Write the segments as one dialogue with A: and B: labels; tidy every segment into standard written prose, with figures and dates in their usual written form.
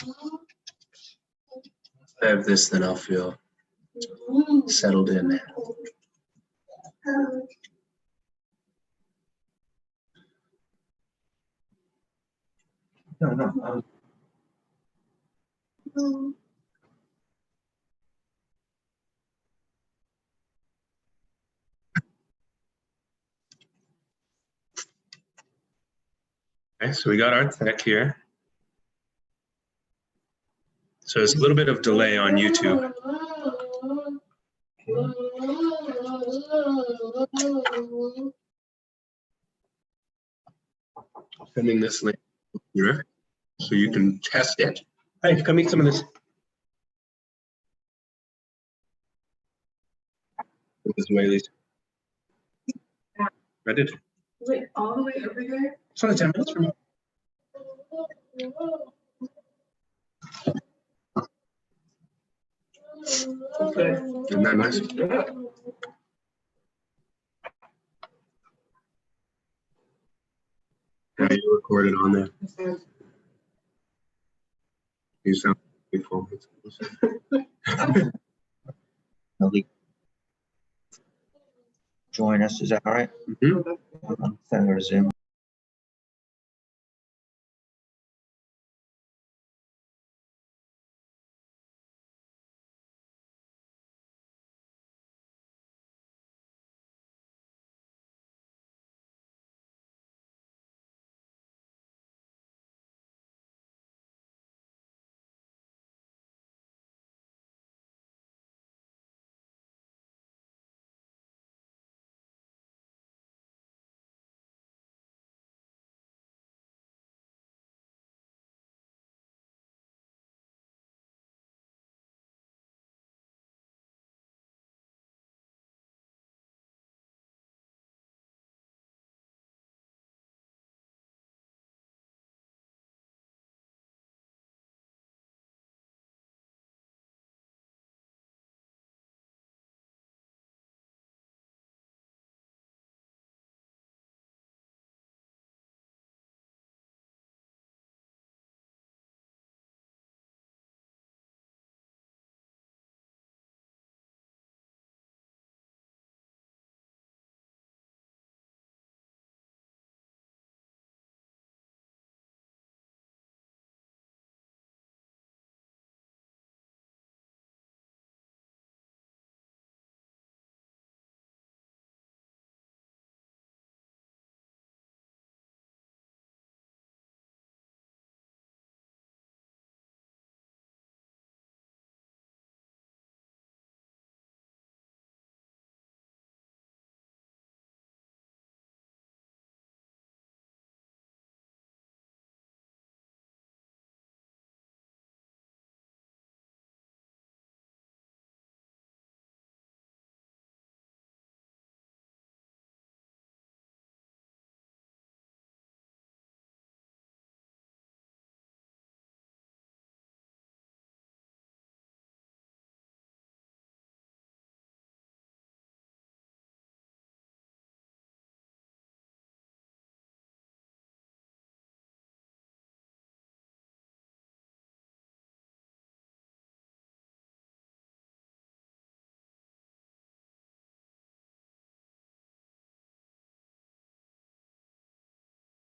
A: If I have this, then I'll feel settled in.
B: No.
A: Okay, so we got our tech here. So there's a little bit of delay on YouTube. Sending this link here so you can test it. Hey, come eat some of this. This way, Elise. I did.
C: Wait, all the way over there?
A: It's only 10 minutes from now.
C: Okay.
A: Isn't that nice? Yeah, you recorded on there. You sound beautiful.
B: Join us, is that all right?
A: Mm-hmm.
B: Send her a Zoom.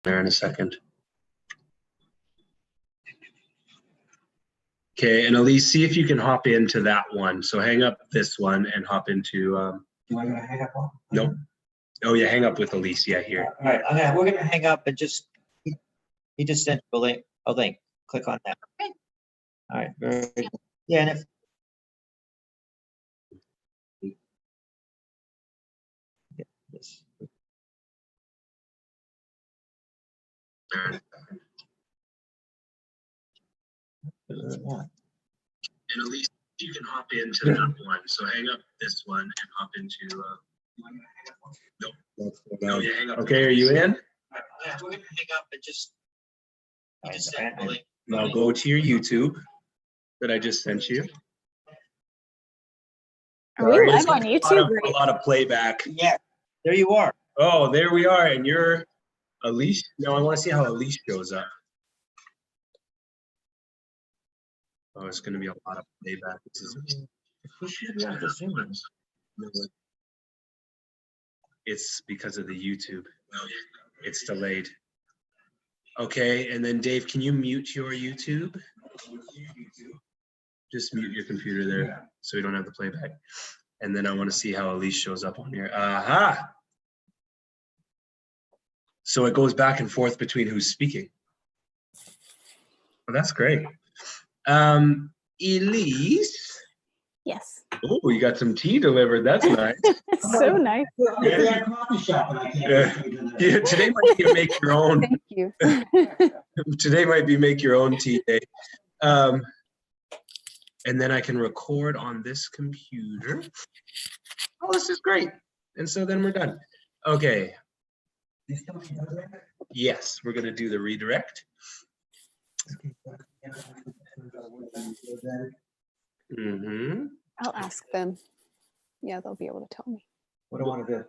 A: There in a second. Okay, and Elise, see if you can hop into that one. So hang up this one and hop into.
B: Do I gotta hang up on?
A: Nope. Oh yeah, hang up with Elise. Yeah, here.
B: All right, we're gonna hang up and just, he just sent a link. Click on that.
C: Okay.
B: All right, very good. Yeah, and if. Yeah, this.
A: And Elise, you can hop into that one. So hang up this one and hop into. Nope. No, yeah, hang up. Okay, are you in?
B: Yeah, we're gonna hang up and just. He just sent a link.
A: Now go to your YouTube that I just sent you.
D: Are we live on YouTube?
A: A lot of playback.
B: Yeah, there you are.
A: Oh, there we are, and you're Elise. Now I want to see how Elise shows up. Oh, it's going to be a lot of playback. This is
B: We should be able to zoom in.
A: it's because of the YouTube. It's delayed. Okay, and then Dave, can you mute your YouTube? Just mute your computer there so we don't have the playback. And then I want to see how Elise shows up on here. Aha! So it goes back and forth between who's speaking. Well, that's great. Elise?
D: Yes.
A: Oh, you got some tea delivered. That's nice.
D: So nice.
A: Yeah, today might be a make your own.
D: Thank you.
A: Today might be make your own tea day. And then I can record on this computer. Oh, this is great. And so then we're done. Okay. Yes, we're going to do the redirect. Mm-hmm.
D: I'll ask them. Yeah, they'll be able to tell me.
B: What do I want to do?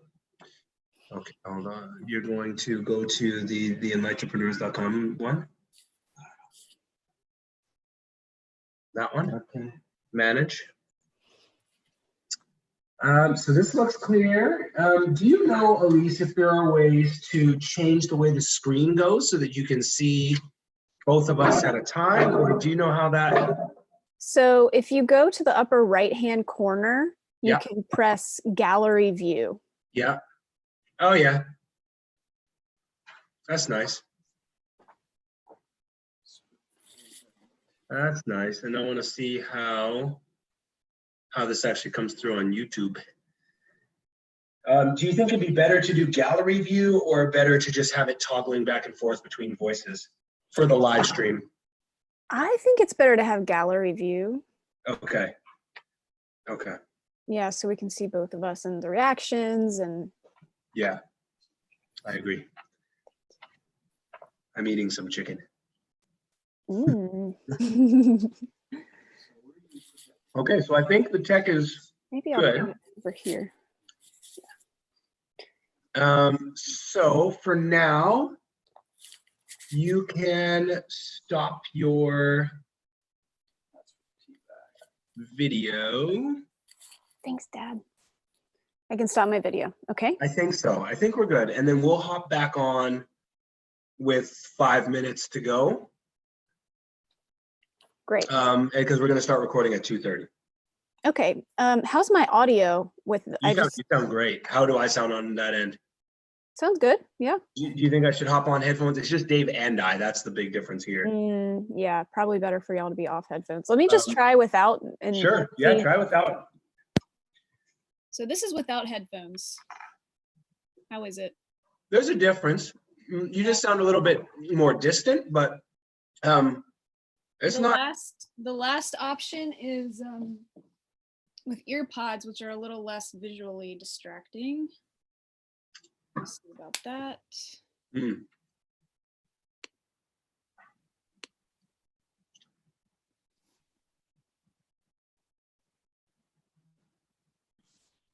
A: Okay, hold on. You're going to go to the Enlightrepreneurs.com one. That one.
B: Okay.
A: Manage. So this looks clear. Do you know, Elise, if there are ways to change the way the screen goes so that you can see both of us at a time, or do you know how that?
D: So if you go to the upper right-hand corner, you
A: Yeah.
D: can press gallery view.
A: Yeah. Oh, yeah. That's nice. That's nice. And I want to see how this actually comes through on YouTube. Do you think it'd be better to do gallery view or better to just have it toggling back and forth between voices for the live stream?
D: I think it's better to have gallery view.
A: Okay. Okay.
D: Yeah, so we can see both of us and the reactions and
A: Yeah, I agree. I'm eating some chicken. Okay, so I think the tech is
D: maybe I'll
A: good.
D: put it over here.
A: So for now, you can stop your video.
D: Thanks, Dad. I can stop my video. Okay.
A: I think so. I think we're good. And then we'll hop back on with 5 minutes to go.
D: Great.
A: Because we're going to start recording at 2:30.
D: Okay. How's my audio with
A: You sound great. How do I sound on that end?
D: sounds good. Yeah.
A: Do you think I should hop on headphones? It's just Dave and I. That's the big difference here.
D: Yeah, probably better for y'all to be off headphones. Let me just try without. And
A: Sure. Yeah,
D: see.
A: try without.
D: So this is without headphones. How is it?
A: There's a difference. You just sound a little bit more distant, but it's not.
D: The last option is with ear pods, which are a little less visually distracting. Let's see about that.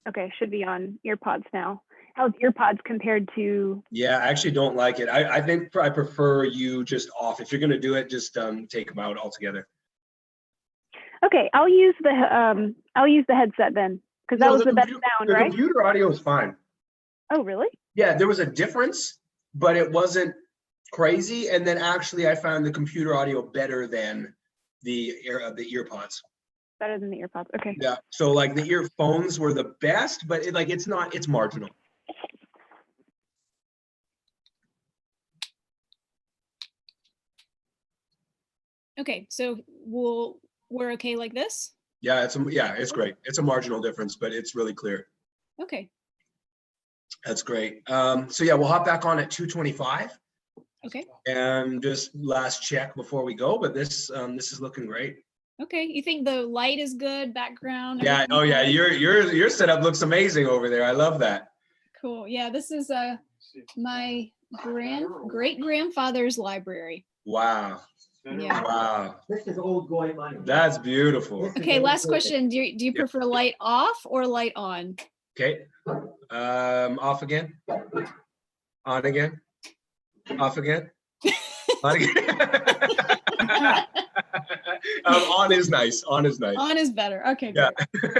D: Okay, should be on ear pods now. How's ear pods compared to?
A: Yeah, I actually don't like it. I think I prefer you just off. If you're going to do it, just take them out altogether.
D: Okay, I'll use the headset then, because that was the best sound,
A: the
D: right?
A: computer audio is fine.
D: Oh, really?
A: Yeah, there was a difference, but it wasn't crazy. And then actually, I found the computer audio better than the ear pods.
D: Better than the ear pods. Okay.
A: Yeah. So like the earphones were the best, but it's marginal.
D: Okay, so we're okay like this?
A: Yeah, it's great. It's a marginal difference, but it's really clear.
D: Okay.
A: That's great. So yeah, we'll hop back on at 2:25.
D: Okay.
A: And just last check before we go, but this is looking great.
D: Okay. You think the light is good, background?
A: Yeah. Oh yeah. Your setup looks amazing over there. I love that.
D: Cool. Yeah. This is my great grandfather's library.
A: Wow.
D: Yeah.
A: Wow.
B: This is old goy money.
A: That's beautiful.
D: Okay. Last question. Do you prefer light off or light on?
A: Okay. Off again. On again. Off again. On again. On is nice. On is nice.
D: On is better. Okay,
A: Yeah.
D: good.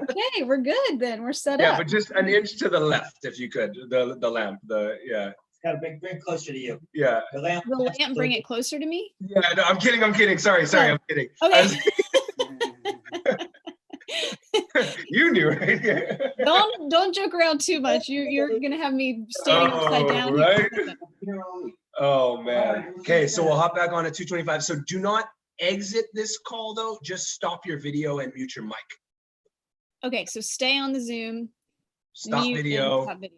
D: Okay, we're good then. We're set
A: Yeah,
D: up.
A: but just an inch to the left, if you could. The lamp. Yeah.
B: Gotta bring closer to you.
A: Yeah.
B: The lamp.
D: The lamp, bring it closer to me.
A: Yeah. No, I'm kidding. I'm kidding. Sorry.
D: Oh,
A: I'm kidding.
D: Okay.
A: You knew, right?
D: Don't joke around too much. You're gonna have me standing upside down. here.
A: Right? Oh man. Okay, so we'll hop back on at 2:25. So do not exit this call though. Just stop your video and mute your mic.
D: Okay, so stay on the Zoom.
A: Stop
D: mute, and
A: video.
D: stop video.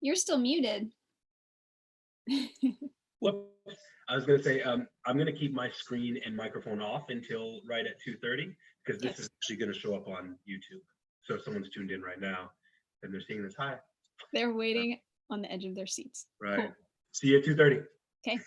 D: You're still muted.
A: Whoop. I was going to say, I'm going to keep my screen and microphone off until right at 2:30, because this is actually going to show up on YouTube. So if someone's tuned in right now, then they're seeing this. Hi.
D: They're waiting on the edge of their seats.
A: Right.
D: Cool.
A: See you at 2:30.
D: Okay.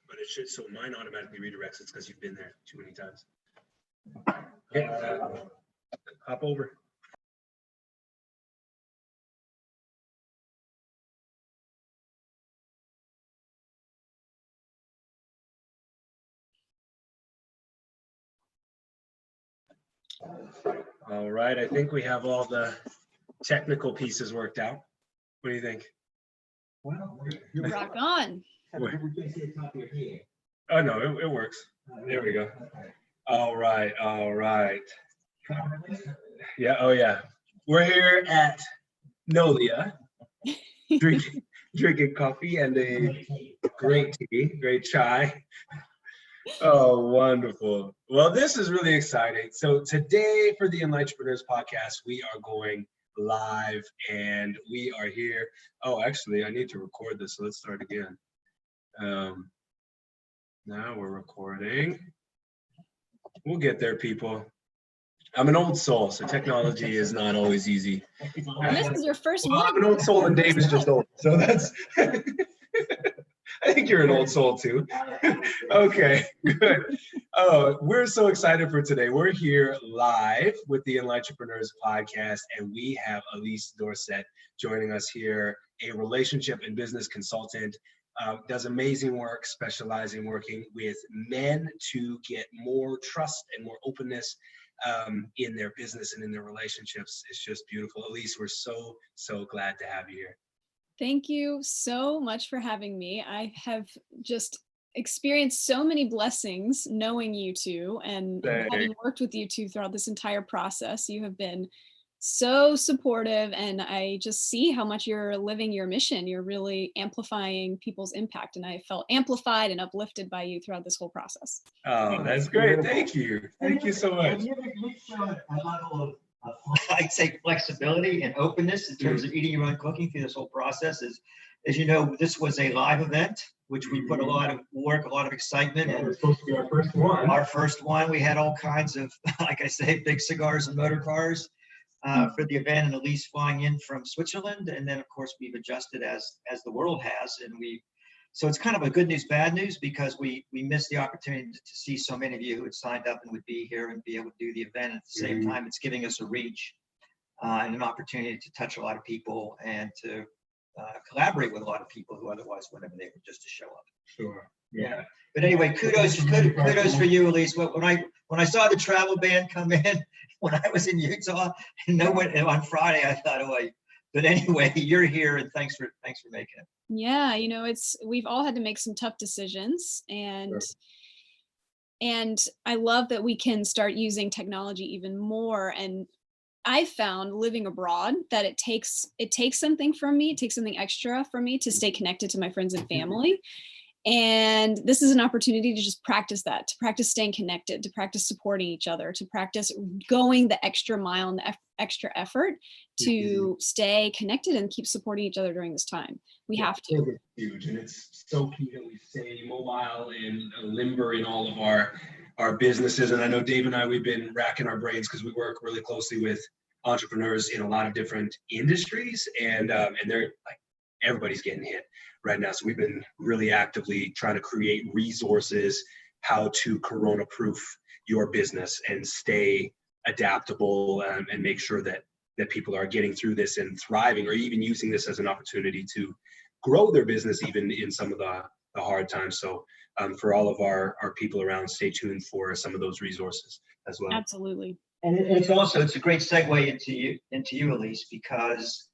A: But it should, so mine automatically redirects. It's because you've been there too many times. Okay, hop over. All right, I think we have all the technical pieces worked out. What do you think?
D: Rock on.
A: Oh, no, it works. There we go. All right, all right. Yeah, oh yeah. We're here at Nolia, drinking coffee and a great tea, great chai. Oh, wonderful. Well, this is really exciting. So today for the Enlightrepreneurs podcast, we are going live and we are here. Oh, actually, I need to record this. So let's start again. Now we're recording. We'll get there, people. I'm an old soul, so technology is not always easy.
D: This is your first
A: Well, I'm
D: one.
A: an old soul and Dave is just old. So that's, I think you're an old soul too. Okay, good. Oh, we're so excited for today. We're here live with the Enlightrepreneurs podcast, and we have Elise Dorsett joining us here, a relationship and business consultant. Does amazing work specializing working with men to get more trust and more openness in their business and in their relationships. It's just beautiful. Elise, we're so glad to have you here.
D: Thank you so much for having me. I have just experienced so many blessings knowing you two and having worked with you two throughout this entire process. You have been so supportive, and I just see how much you're living your mission. You're really amplifying people's impact, and I felt amplified and uplifted by you throughout this whole process.
A: Oh, that's great. Thank you. Thank you so much.
B: You've shown a level of I'd say flexibility and openness in terms of eating your own cooking through this whole process. As you know, this was a live event, which we put a lot of work, a lot of excitement.
A: It was supposed to be our first one.
B: Our first one, we had all kinds of, like I say, big cigars and motor cars for the event, and Elise flying in from Switzerland. And then, of course, we've adjusted as the world has. And so it's kind of a good news, bad news, because we missed the opportunity to see so many of you who had signed up and would be here and be able to do the event. At the same time, it's giving us a reach and an opportunity to touch a lot of people and to collaborate with a lot of people who otherwise wouldn't have been able just to show up.
A: Sure. Yeah.
B: But anyway, kudos for you, Elise. When I saw the travel ban come in when I was in Utah, and no one on Friday, I thought, oh, but anyway, you're here, and thanks for making it.
D: Yeah, we've all had to make some tough decisions, and I love that we can start using technology even more. And I found living abroad that it takes something from me, it takes something extra from me to stay connected to my friends and family. And this is an opportunity to just practice that, to practice staying connected, to practice supporting each other, to practice going the extra mile and the extra effort to stay connected and keep supporting each other during this time. We have to.
A: It's huge, and it's so key that we stay mobile and limber in all of our businesses. And I know Dave and I, we've been racking our brains because we work really closely with entrepreneurs in a lot of different industries, and they're like, everybody's getting hit right now. So we've been really actively trying to create resources, how to corona-proof your business and stay adaptable, and make sure that people are getting through this and thriving, or even using this as an opportunity to grow their business even in some of the hard times. So for all of our people around, stay tuned for some of those resources as well.
D: Absolutely.
B: And it's a great segue into you, Elise, because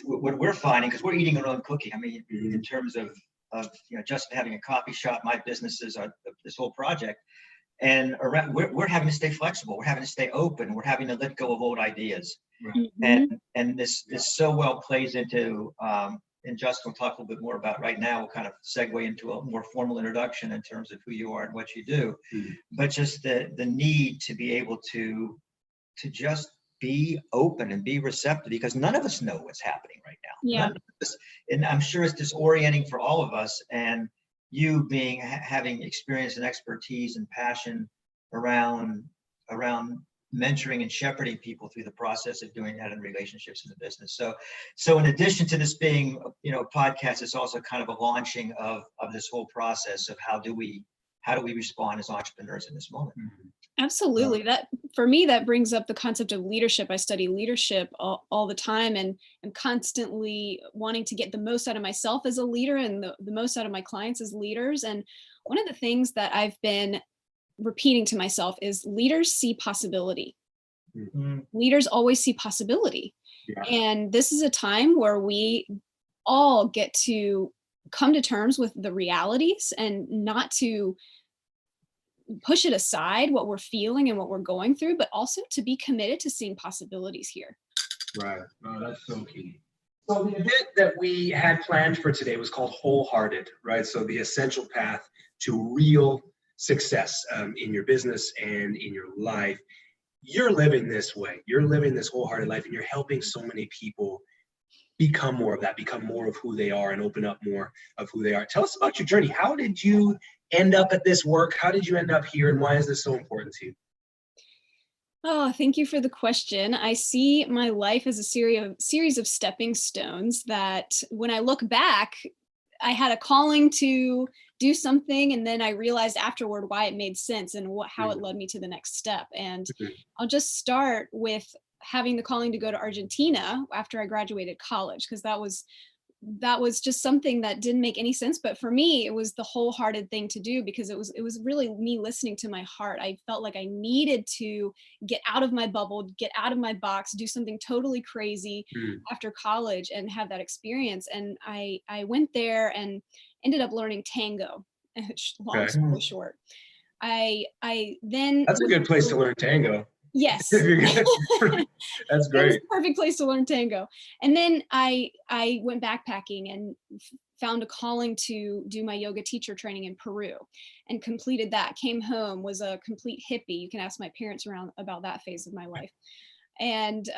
B: what we're finding, because we're eating our own cooking. I mean, in terms of just having a coffee shop, my businesses are this whole project, and we're having to stay flexible. We're having to stay open. We're having to let go of old ideas, and this so well plays into. And Justin will talk a little bit more about right now. We'll kind of segue into a more formal introduction in terms of who you are and what you do, but just the need to be able to just be open and be receptive, because none of us know what's happening right now.
D: Yeah.
B: None of us, and I'm sure it's disorienting for all of us. And you having experience and expertise and passion around mentoring and shepherding people through the process of doing that in relationships in the business. So in addition to this being, a podcast, it's also kind of a launching of this whole process of how do we respond as entrepreneurs in this moment.
D: Absolutely. That, for me, that brings up the concept of leadership. I study leadership all the time, and I'm constantly wanting to get the most out of myself as a leader and the most out of my clients as leaders. And one of the things that I've been repeating to myself is leaders see possibility. Leaders always see possibility. Yeah. And this is a time where we all get to come to terms with the realities and not to push it aside, what we're feeling and what we're going through, but also to be committed to seeing possibilities here.
A: Right. Oh, that's so key. So the event that we had planned for today was called Wholehearted, right? So the essential path to real success in your business and in your life. You're living this way. You're living this wholehearted life, and you're helping so many people become more of that, become more of who they are, and open up more of who they are. Tell us about your journey. How did you end up at this work? How did you end up here, and why is this so important to you?
D: Oh, thank you for the question. I see my life as a series of stepping stones that when I look back, I had a calling to do something, and then I realized afterward why it made sense and how it led me to the next step. And I'll just start with having the calling to go to Argentina after I graduated college, because that was just something that didn't make any sense. But for me, it was the wholehearted thing to do, because it was really me listening to my heart. I felt like I needed to get out of my bubble, get out of my box, do something totally crazy after college and have that experience. And I went there and ended up learning tango. Long story short, I then
A: that's a good place to learn tango.
D: Yes.
A: That's great.
D: It's the perfect place to learn tango. And then I went backpacking and found a calling to do my yoga teacher training in Peru, and completed that. Came home, was a complete hippie. You can ask my parents around about that phase of my life. And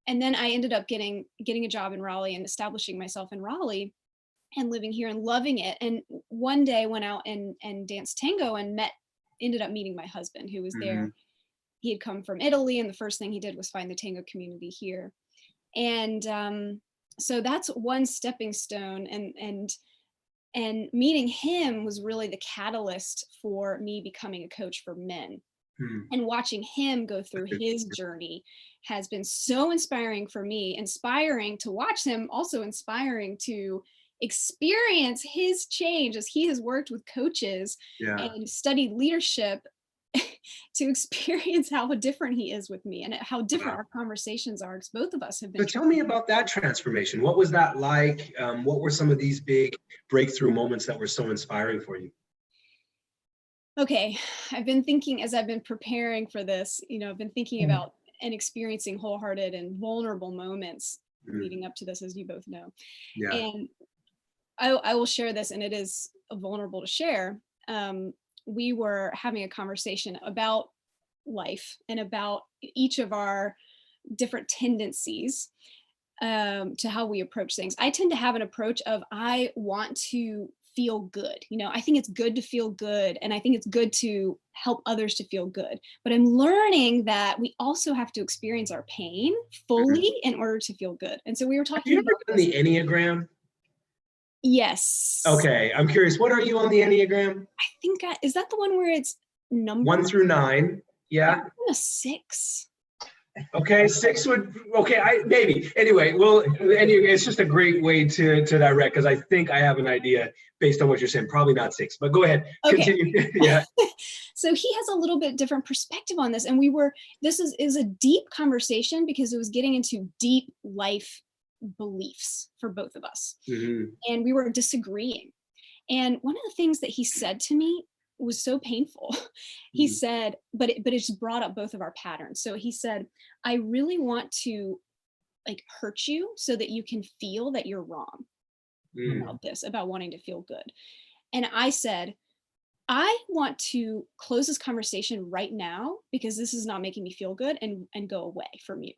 D: then I ended up getting a job in Raleigh and establishing myself in Raleigh and living here and loving it. And one day went out and danced tango and ended up meeting my husband, who was there. He had come from Italy, and the first thing he did was find the tango community here. And so that's one stepping stone, and meeting him was really the catalyst for me becoming a coach for men. And watching him go through his journey has been so inspiring for me, inspiring to watch him, also inspiring to experience his change as he has worked with coaches and studied leadership to experience how different he is with me and how different our conversations are, because both of us have been.
A: So tell me about that transformation. What was that like? What were some of these big breakthrough moments that were so inspiring for you?
D: Okay, I've been thinking as I've been preparing for this, I've been thinking about and experiencing wholehearted and vulnerable moments leading up to this, as you both know.
A: Yeah.
D: And I will share this, and it is vulnerable to share. We were having a conversation about life and about each of our different tendencies to how we approach things. I tend to have an approach of I want to feel good. I think it's good to feel good, and I think it's good to help others to feel good. But I'm learning that we also have to experience our pain fully in order to feel good. And so we were
A: Have
D: talking
A: you
D: about
A: ever done the Enneagram?
D: Yes.
A: Okay, I'm curious. What are you on the Enneagram?
D: I think is that the one where it's number
A: 1 through 9. Yeah.
D: I'm a 6.
A: Okay, 6 would. Okay, maybe. Anyway, well, it's just a great way to direct, because I think I have an idea based on what you're saying. Probably not 6, but go ahead.
D: Okay.
A: Continue. Yeah.
D: So he has a little bit different perspective on this, and this is a deep conversation because it was getting into deep life beliefs for both of us, and we were disagreeing. And one of the things that he said to me was so painful. He said, but it just brought up both of our patterns. So he said, I really want to hurt you so that you can feel that you're wrong about this, about wanting to feel good. And I said, I want to close this conversation right now because this is not making me feel good, and go away from you.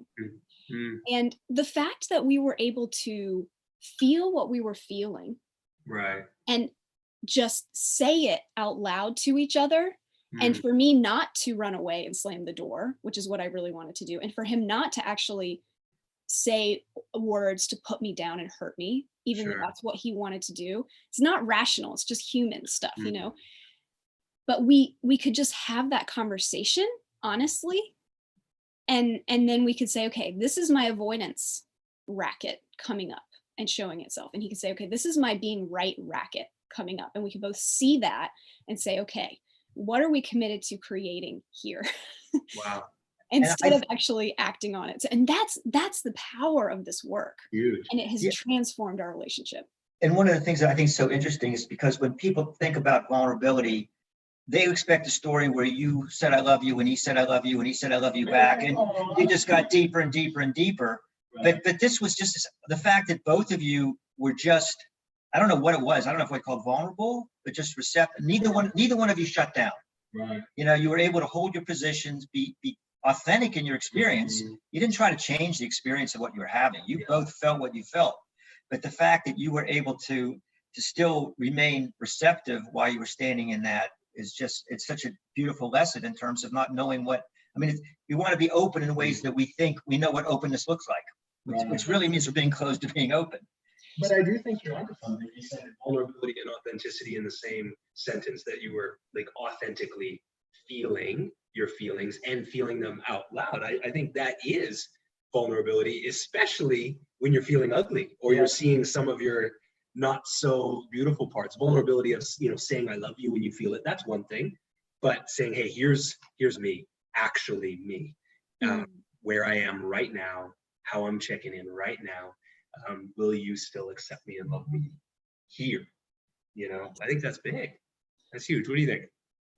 D: And the fact that we were able to feel what we were feeling,
A: right,
D: and just say it out loud to each other, and for me not to run away and slam the door, which is what I really wanted to do, and for him not to actually say words to put me down and hurt me, even though that's what he wanted to do. It's not rational, it's just human stuff, but we could just have that conversation honestly, and then we could say, okay, this is my avoidance racket coming up and showing itself, and he could say, okay, this is my being right racket coming up, and we could both see that and say, okay, what are we committed to creating here?
A: Wow.
D: Instead of actually acting on it. And that's the power of this work.
A: Huge.
D: And it has transformed our relationship.
B: And one of the things that I think is so interesting is because when people think about vulnerability, they expect a story where you said I love you and he said I love you and he said I love you back, and you just got deeper and deeper and deeper. But this was just the fact that both of you were just, I don't know what it was. I don't know if we call it vulnerable, but just receptive. Neither one of you shut down.
A: Right.
B: You were able to hold your positions, be authentic in your experience. You didn't try to change the experience of what you were having. You both felt what you felt. But the fact that you were able to still remain receptive while you were standing in that is just, it's such a beautiful lesson in terms of not knowing what, we want to be open in ways that we think we know what openness looks like, which really means we're being closed to being open.
A: But I do think you're onto something. You said vulnerability and authenticity in the same sentence, that you were authentically feeling your feelings and feeling them out loud. I think that is vulnerability, especially when you're feeling ugly or you're seeing some of your not so beautiful parts. Vulnerability of saying I love you when you feel it, that's one thing. But saying, hey, here's me, actually me, where I am right now, how I'm checking in right now. Will you still accept me and love me here? I think that's big. That's huge. What do you think?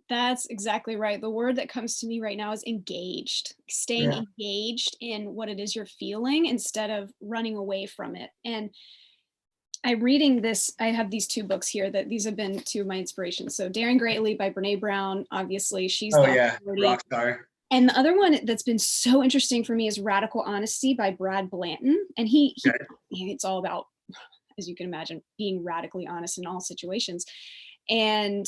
D: That's exactly right. The word that comes to me right now is engaged, staying engaged in what it is you're feeling instead of running away from it. And I'm reading this. I have these 2 books here these have been 2 of my inspirations. So Daring Greatly by Brene Brown, obviously she's
A: rock star.
D: And the other one that's been so interesting for me is Radical Honesty by Brad Blanton. And it's all about, as you can imagine, being radically honest in all situations. And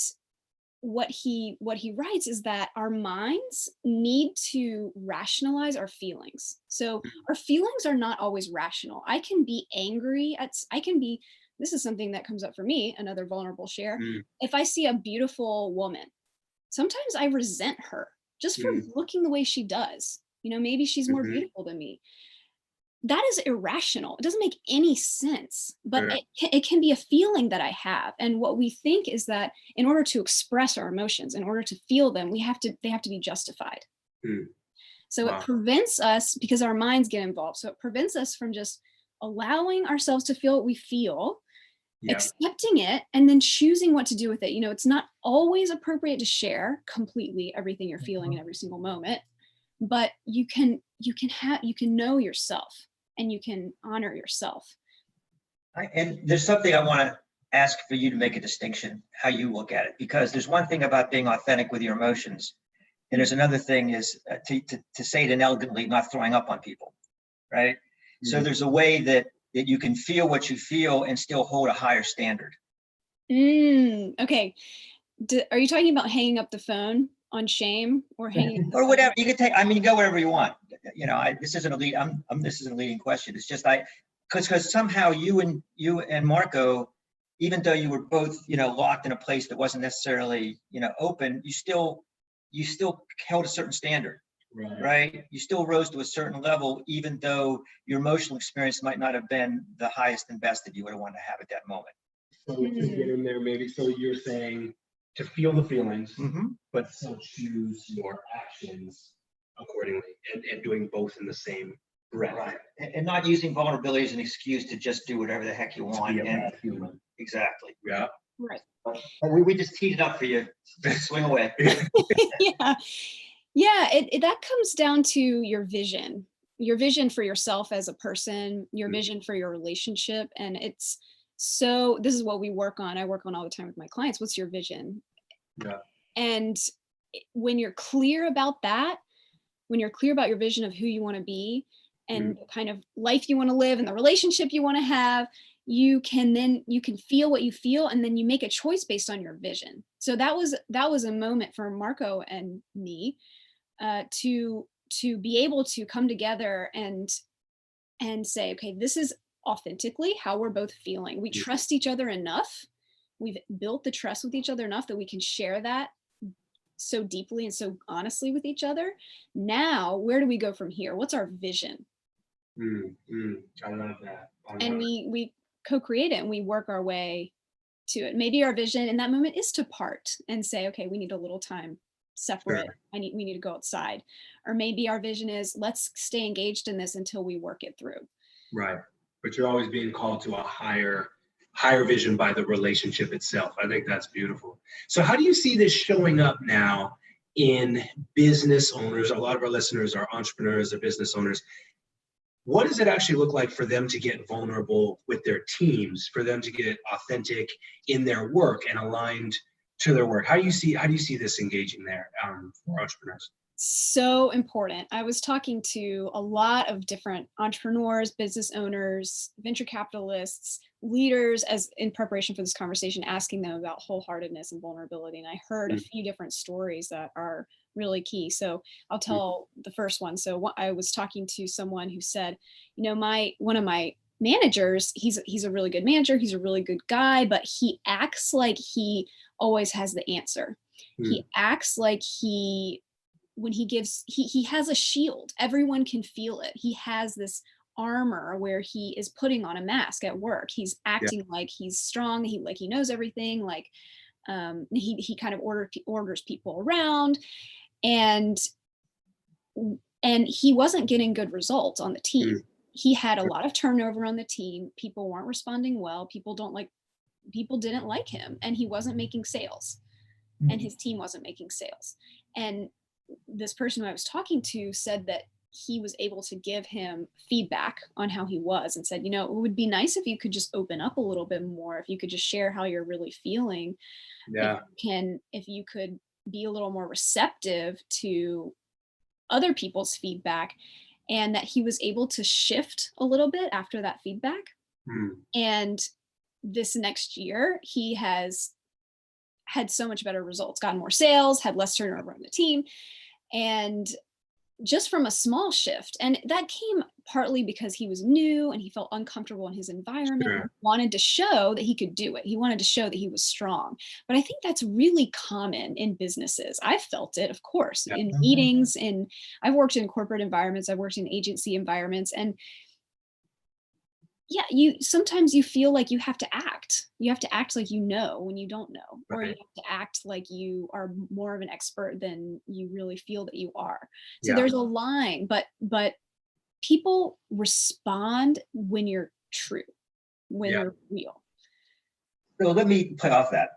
D: what he writes is that our minds need to rationalize our feelings. So our feelings are not always rational. I can be angry this is something that comes up for me, another vulnerable share. If I see a beautiful woman, sometimes I resent her just for looking the way she does. Maybe she's more beautiful than me. that is irrational. It doesn't make any sense, but
A: Yeah.
D: it can be a feeling that I have. And what we think is that in order to express our emotions, in order to feel them, they have to be justified.
A: Hmm.
D: So it
A: Wow.
D: prevents us, because our minds get involved. So it prevents us from just allowing ourselves to feel what we feel,
A: Yeah.
D: accepting it, and then choosing what to do with it. You know, it's not always appropriate to share completely everything you're feeling in every single moment, but you can know yourself and you can honor yourself.
B: And there's something I want to ask for you to make a distinction, how you look at it, because there's one thing about being authentic with your emotions. And there's another thing is to say it inelegantly, not throwing up on people, right? So there's a way that you can feel what you feel and still hold a higher standard.
D: Okay. Are you talking about hanging up the phone on shame, or hanging up the
B: Or
D: phone?
B: whatever you can take. I mean, you go wherever you want. You know, this isn't a lead. This isn't a leading question. It's just because somehow you and Marco, even though you were both, you know, locked in a place that wasn't necessarily, you know, open, you still held a certain standard, right? You still rose to a certain level, even though your emotional experience might not have been the highest and best that you would have wanted to have at that moment.
A: So to get in there, maybe, so you're saying to feel the feelings, but still choose your actions accordingly, and doing both in the same breath.
B: Right. And not using vulnerability as an excuse to just do whatever the heck you want.
A: Be a bad human.
B: Exactly.
A: Yeah.
D: Right.
B: But we just teed it up for you. Swing away.
D: Yeah. That comes down to your vision for yourself as a person, your vision for your relationship. And this is what we work on. I work on all the time with my clients. What's your vision?
A: Yeah.
D: And when you're clear about that, when you're clear about your vision of who you want to be and the kind of life you want to live and the relationship you want to have, you can feel what you feel, and then you make a choice based on your vision. So that was a moment for Marco and me to be able to come together and say, okay, this is authentically how we're both feeling. We trust each other enough. We've built the trust with each other enough that we can share that so deeply and so honestly with each other. Now, where do we go from here? What's our vision?
A: I love that.
D: And we co-create it, and we work our way to it. Maybe our vision in that moment is to part and say, okay, we need a little time separate.
A: Sure.
D: We need to go outside. Or maybe our vision is, let's stay engaged in this until we work it through.
A: Right. But you're always being called to a higher vision by the relationship itself. I think that's beautiful. So how do you see this showing up now in business owners? A lot of our listeners are entrepreneurs or business owners. What does it actually look like for them to get vulnerable with their teams, for them to get authentic in their work and aligned to their work? How do you see this engaging there for entrepreneurs?
D: So important. I was talking to a lot of different entrepreneurs, business owners, venture capitalists, leaders, as in preparation for this conversation, asking them about wholeheartedness and vulnerability. And I heard a few different stories that are really key. So I'll tell the first one. So I was talking to someone who said, you know, one of my managers, he's a really good manager. He's a really good guy, but he acts like he always has the answer. He acts like when he gives, he has a shield. Everyone can feel it. He has this armor where he is putting on a mask at work. He's acting like he's strong. He knows everything. Like he kind of orders people around, and he wasn't getting good results on the team. He had a lot of turnover on the team. People weren't responding well. People didn't like him, and he wasn't making sales, and his team wasn't making sales. And this person who I was talking to said that he was able to give him feedback on how he was, and said, you know, it would be nice if you could just open up a little bit more, if you could just share how you're really feeling.
A: Yeah.
D: If you could be a little more receptive to other people's feedback. And that he was able to shift a little bit after that feedback. And this next year, he has had so much better results, gotten more sales, had less turnover on the team, and just from a small shift. And that came partly because he was new and he felt uncomfortable in his environment.
A: Sure.
D: And wanted to show that he could do it. He wanted to show that he was strong. But I think that's really common in businesses. I've felt it, of course, in meetings, and I've worked in corporate environments, I've worked in agency environments, and yeah, sometimes you feel like you have to act. You have to act like you know when you don't know, or you
A: Right.
D: have to act like you are more of an expert than you really feel that you are. So
A: Yeah.
D: there's a line, but people respond when you're true, when
A: Yeah.
D: you're real.
B: So let me play off that.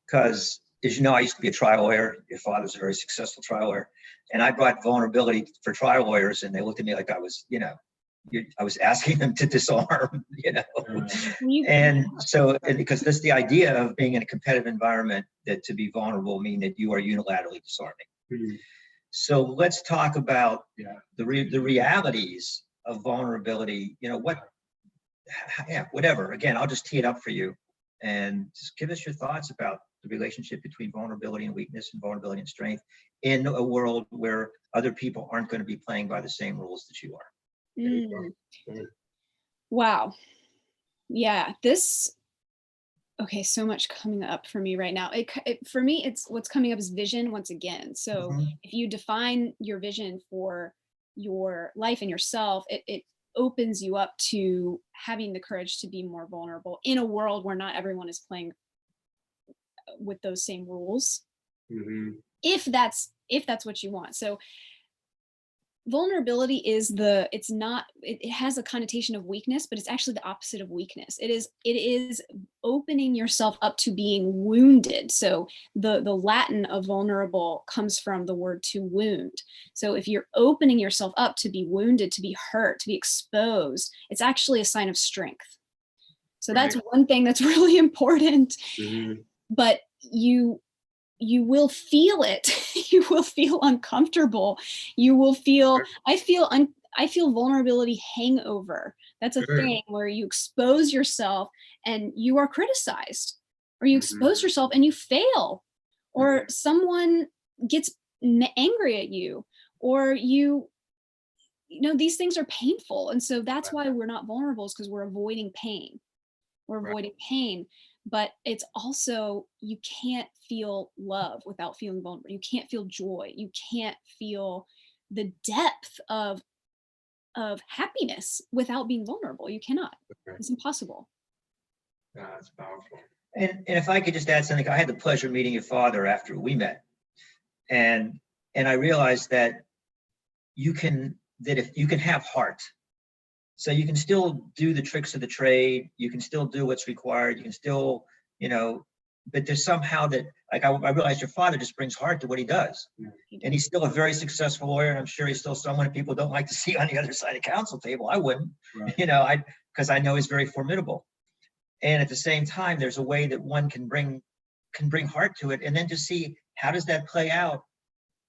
B: Because as you know, I used to be a trial lawyer. Your father's a very successful trial lawyer. And I brought vulnerability for trial lawyers, and they looked at me like I was, I was asking them to disarm, And so, and because that's the idea of being in a competitive environment, that to be vulnerable mean that you are unilaterally disarming.
A: Mhm.
B: So let's talk about
A: Yeah.
B: the realities of vulnerability. Whatever. Again, I'll just tee it up for you, and just give us your thoughts about the relationship between vulnerability and weakness and vulnerability and strength in a world where other people aren't going to be playing by the same rules that you are.
D: Mm.
A: Mm.
D: Wow. Yeah, okay, so much coming up for me right now. For me, it's what's coming up is vision once again. So
B: Mhm.
D: if you define your vision for your life and yourself, it opens you up to having the courage to be more vulnerable in a world where not everyone is playing with those same rules.
A: Mhm.
D: If that's what you want. So vulnerability it has a connotation of weakness, but it's actually the opposite of weakness. It is opening yourself up to being wounded. So the Latin of vulnerable comes from the word to wound. So if you're opening yourself up to be wounded, to be hurt, to be exposed, it's actually a sign of strength. So that's
A: Right.
D: one thing that's really important.
A: Mhm.
D: But you will feel it. You will feel uncomfortable. You will feel, I feel vulnerability hangover. That's a
A: Sure.
D: thing where you expose yourself and you are criticized, or you expose
A: Mhm.
D: yourself and you fail, or
A: Mhm.
D: someone gets angry at you, or these things are painful. And so that's
A: Right.
D: why we're not vulnerable, is because we're avoiding pain. We're
A: Right.
D: avoiding pain. But it's also, you can't feel love without feeling vulnerable. You can't feel joy. You can't feel the depth of happiness without being vulnerable. You cannot.
A: Right.
D: It's impossible.
A: That's powerful.
B: And if I could just add something, I had the pleasure of meeting your father after we met, and I realized that if you can have heart, so you can still do the tricks of the trade, you can still do what's required, you can still, but there's somehow that, like, I realized your father just brings heart to what he does. And he's still a very successful lawyer, and I'm sure he's still someone that people don't like to see on the other side of counsel table. I wouldn't,
A: Right.
B: because I know he's very formidable. And at the same time, there's a way that one can bring heart to it, and then just see how does that play out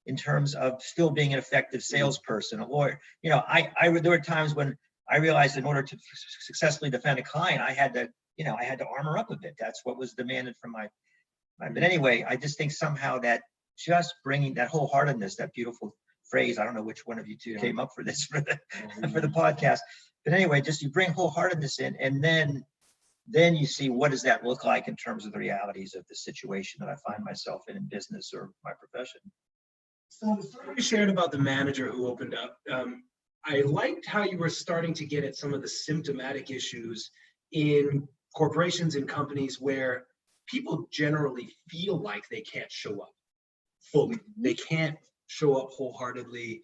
B: in terms of still being an effective salesperson, a lawyer. There were times when I realized in order to successfully defend a client, I had to armor up a bit. That's what was demanded from my. But anyway, I just think somehow that just bringing that wholeheartedness, that beautiful phrase. I don't know which one of you two came up for this for the podcast, but anyway, just you bring wholeheartedness in, and then you see what does that look like in terms of the realities of the situation that I find myself in business or my profession.
A: So the story you shared about the manager who opened up, I liked how you were starting to get at some of the symptomatic issues in corporations and companies where people generally feel like they can't show up fully. They can't show up wholeheartedly.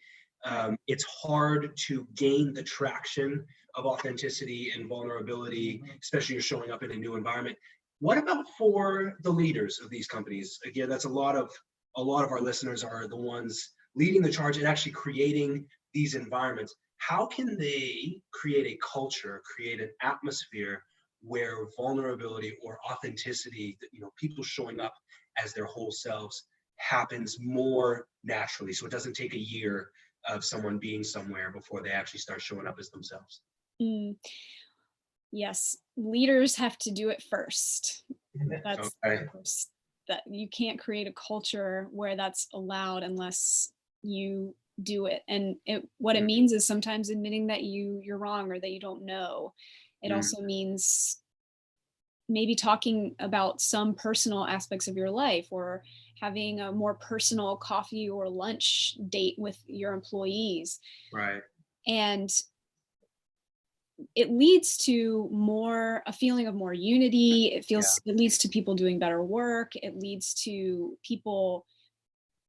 A: It's hard to gain the traction of authenticity and vulnerability, especially you're showing up in a new environment. What about for the leaders of these companies? Again, that's a lot of our listeners are the ones leading the charge and actually creating these environments. How can they create a culture, create an atmosphere where vulnerability or authenticity, people showing up as their whole selves, happens more naturally, so it doesn't take a year of someone being somewhere before they actually start showing up as themselves?
D: Mm, yes, leaders have to do it first. That's
A: Okay.
D: first, that you can't create a culture where that's allowed unless you do it. And what it means is sometimes admitting that you're wrong or that you don't know. It also means maybe talking about some personal aspects of your life, or having a more personal coffee or lunch date with your employees.
A: Right.
D: And it leads to a feeling of more unity. It leads to people doing better work. It leads to people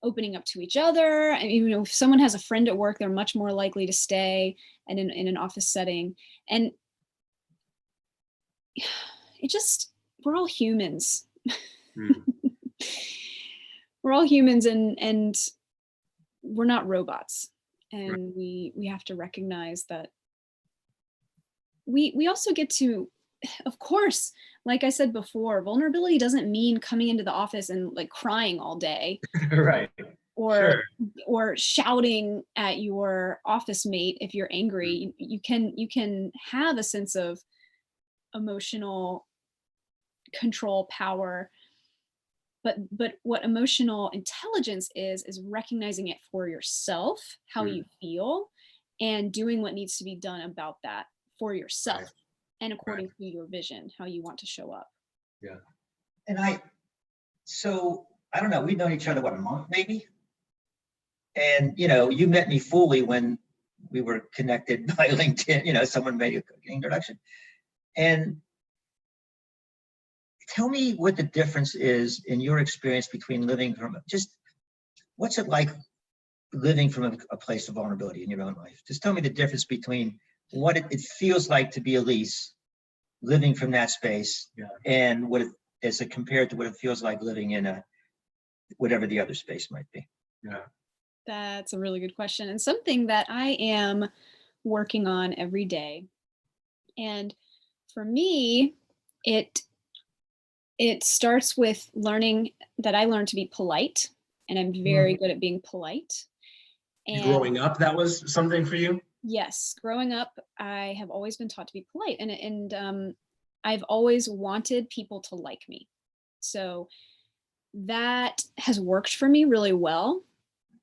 D: opening up to each other. And, you know, if someone has a friend at work, they're much more likely to stay and in an office setting. And we're all humans. We're all humans, and we're not robots. And we have to recognize that we also get to, of course, like I said before, vulnerability doesn't mean coming into the office and like crying all day.
A: Right.
D: Or shouting at your office mate if you're angry. You can have a sense of emotional control, power, but what emotional intelligence is recognizing it for yourself, how you feel, and doing what needs to be done about that for yourself and according to your vision, how you want to show up.
A: Yeah.
B: And I don't know, we've known each other, what, a month maybe? And, you know, you met me fully when we were connected by LinkedIn, you know, someone made an introduction. And tell me what the difference is in your experience between living from, just what's it like living from a place of vulnerability in your own life? Just tell me the difference between what it feels like to be Elise, living from that space, and what it is compared to what it feels like living in whatever the other space might be.
A: Yeah.
D: That's a really good question, and something that I am working on every day. And for me, it starts with learning that I learned to be polite, and I'm very good at being polite. And
A: growing up, that was something for you?
D: Yes, growing up, I have always been taught to be polite, and I've always wanted people to like me. So that has worked for me really well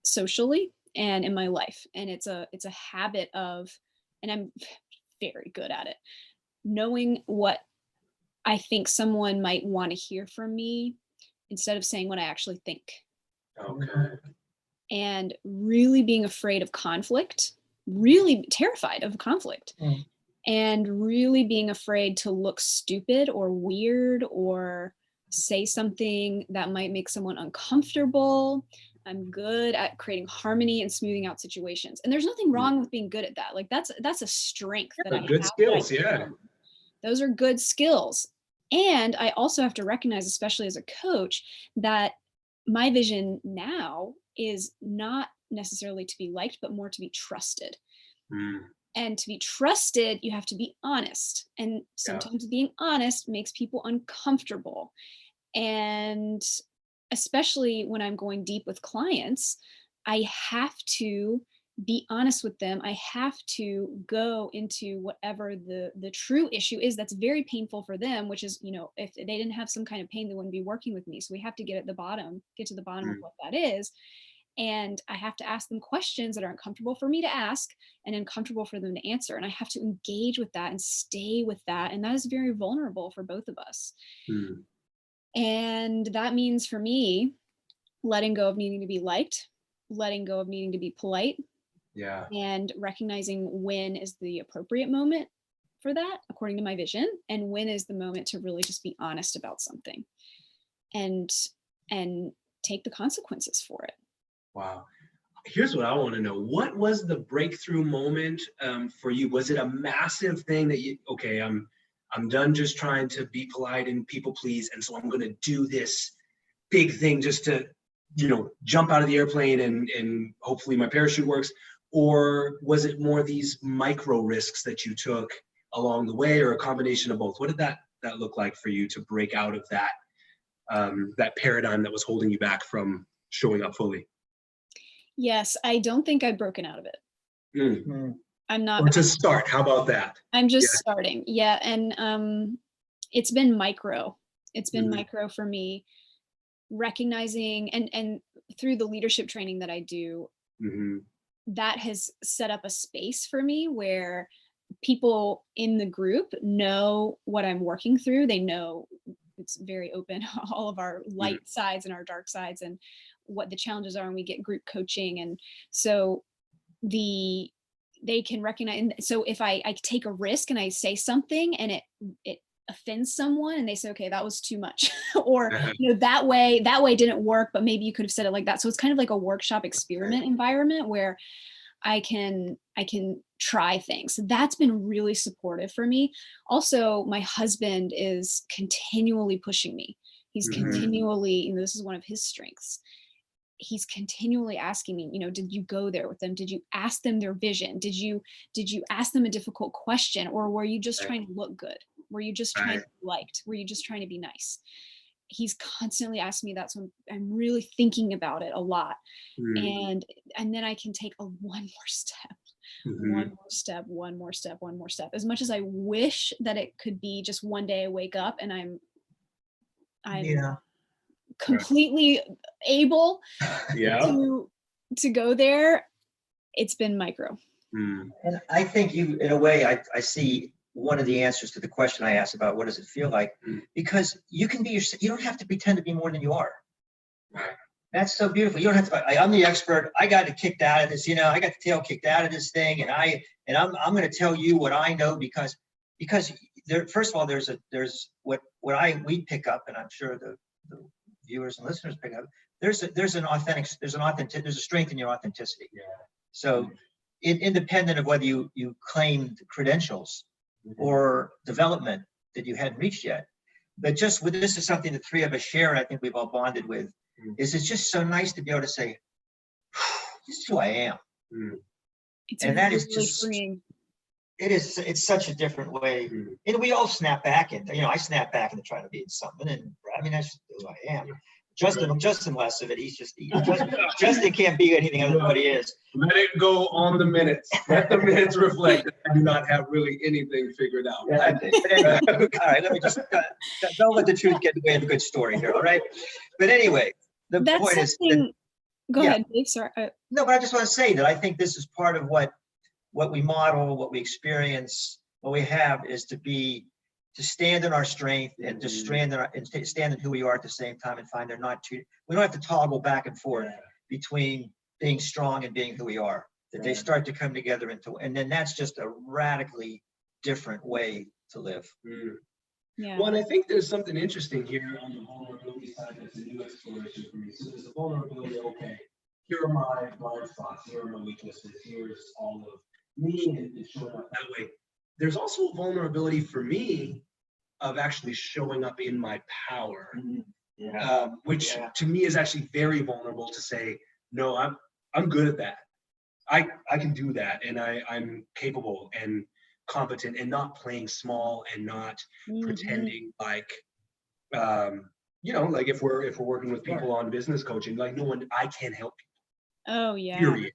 D: socially and in my life. And it's a habit of, and I'm very good at it, knowing what I think someone might want to hear from me instead of saying what I actually think.
A: Okay.
D: And really being afraid of conflict, really terrified of conflict, and really being afraid to look stupid or weird or say something that might make someone uncomfortable. I'm good at creating harmony and smoothing out situations. And there's nothing wrong with being good at that. Like that's a strength that I have.
A: Good skills, yeah.
D: Those are good skills. And I also have to recognize, especially as a coach, that my vision now is not necessarily to be liked, but more to be trusted. And to be trusted, you have to be honest. And sometimes being honest makes people uncomfortable. And especially when I'm going deep with clients, I have to be honest with them. I have to go into whatever the true issue is that's very painful for them, which is, you know, if they didn't have some kind of pain, they wouldn't be working with me. So we have to get to the bottom of what that is. And I have to ask them questions that are uncomfortable for me to ask and uncomfortable for them to answer. And I have to engage with that and stay with that. And that is very vulnerable for both of us. And that means for me, letting go of needing to be liked, letting go of needing to be polite, and recognizing when is the appropriate moment for that, according to my vision, and when is the moment to really just be honest about something and take the consequences for it.
A: Wow. Here's what I want to know. What was the breakthrough moment for you? Was it a massive thing that I'm done just trying to be polite and people please, and so I'm going to do this big thing just to, you know, jump out of the airplane and hopefully my parachute works? Or was it more these micro risks that you took along the way, or a combination of both? What did that look like for you to break out of that that paradigm that was holding you back from showing up fully?
D: Yes, I don't think I've broken out of it. I'm not.
A: Or to start, how about that?
D: I'm just starting. Yeah. And it's been micro. It's been micro for me, recognizing and through the leadership training that I do, that has set up a space for me where people in the group know what I'm working through. They know it's very open, all of our light sides and our dark sides and what the challenges are, and we get group coaching. And so the they can recognize. And so if I take a risk and I say something and it offends someone and they say, okay, that was too much, or, that way didn't work, but maybe you could have said it like that. So it's kind of like a workshop experiment environment where I can try things. So that's been really supportive for me. Also, my husband is continually pushing me. He's continually, this is one of his strengths. He's continually asking me, did you go there with them? Did you ask them their vision? Did you ask them a difficult question? Or were you just trying to look good? Were you just trying to be liked? Were you just trying to be nice? He's constantly asking me that. So I'm really thinking about it a lot. And then I can take one more step, one more step. As much as I wish that it could be just one day I wake up and I'm completely able to go there, it's been micro.
B: And I think you, in a way, I see one of the answers to the question I asked about what does it feel like, because you can be you don't have to pretend to be more than you are. That's so beautiful. You don't have to. I'm the expert. I got it kicked out of this. I got the tail kicked out of this thing, and I'm going to tell you what I know because there. First of all, there's what we pick up, and I'm sure the viewers and listeners pick up. There's a strength in your authenticity. So, independent of whether you claim credentials or development that you hadn't reached yet, but just with this is something the three of us share, and I think we've all bonded with. Is it's just so nice to be able to say, this is who I am. And that is just freeing. It's such a different way. And we all snap back and I snap back into trying to be something. And that's just who I am. Justin less of it. Justin can't be anything other than what he is.
A: Let it go on the minutes. Let the minutes reflect that I do not have really anything figured out.
B: All right, let me just don't let the truth get in the way of a good story here. All right. But anyway, the point is that,
D: go ahead, Dave. Sorry.
B: No, but I just want to say that I think this is part of what we model, what we experience, what we have is to stand in our strength and to stand in who we are at the same time and find we don't have to toggle back and forth between being strong and being who we are, that they start to come together and then that's just a radically different way to live.
A: Well, and I think there's something interesting here on the vulnerability side that's a new exploration for me. So there's a vulnerability, okay, here are my blind spots, here are my weaknesses, here's all of me, and showing up that way. There's also a vulnerability for me of actually showing up in my power, which to me is actually very vulnerable to say, no, I'm good at that. I can do that, and I'm capable and competent, and not playing small and not pretending like, like if we're working with people on business coaching, like I can't help people.
D: Oh yeah.
A: Period.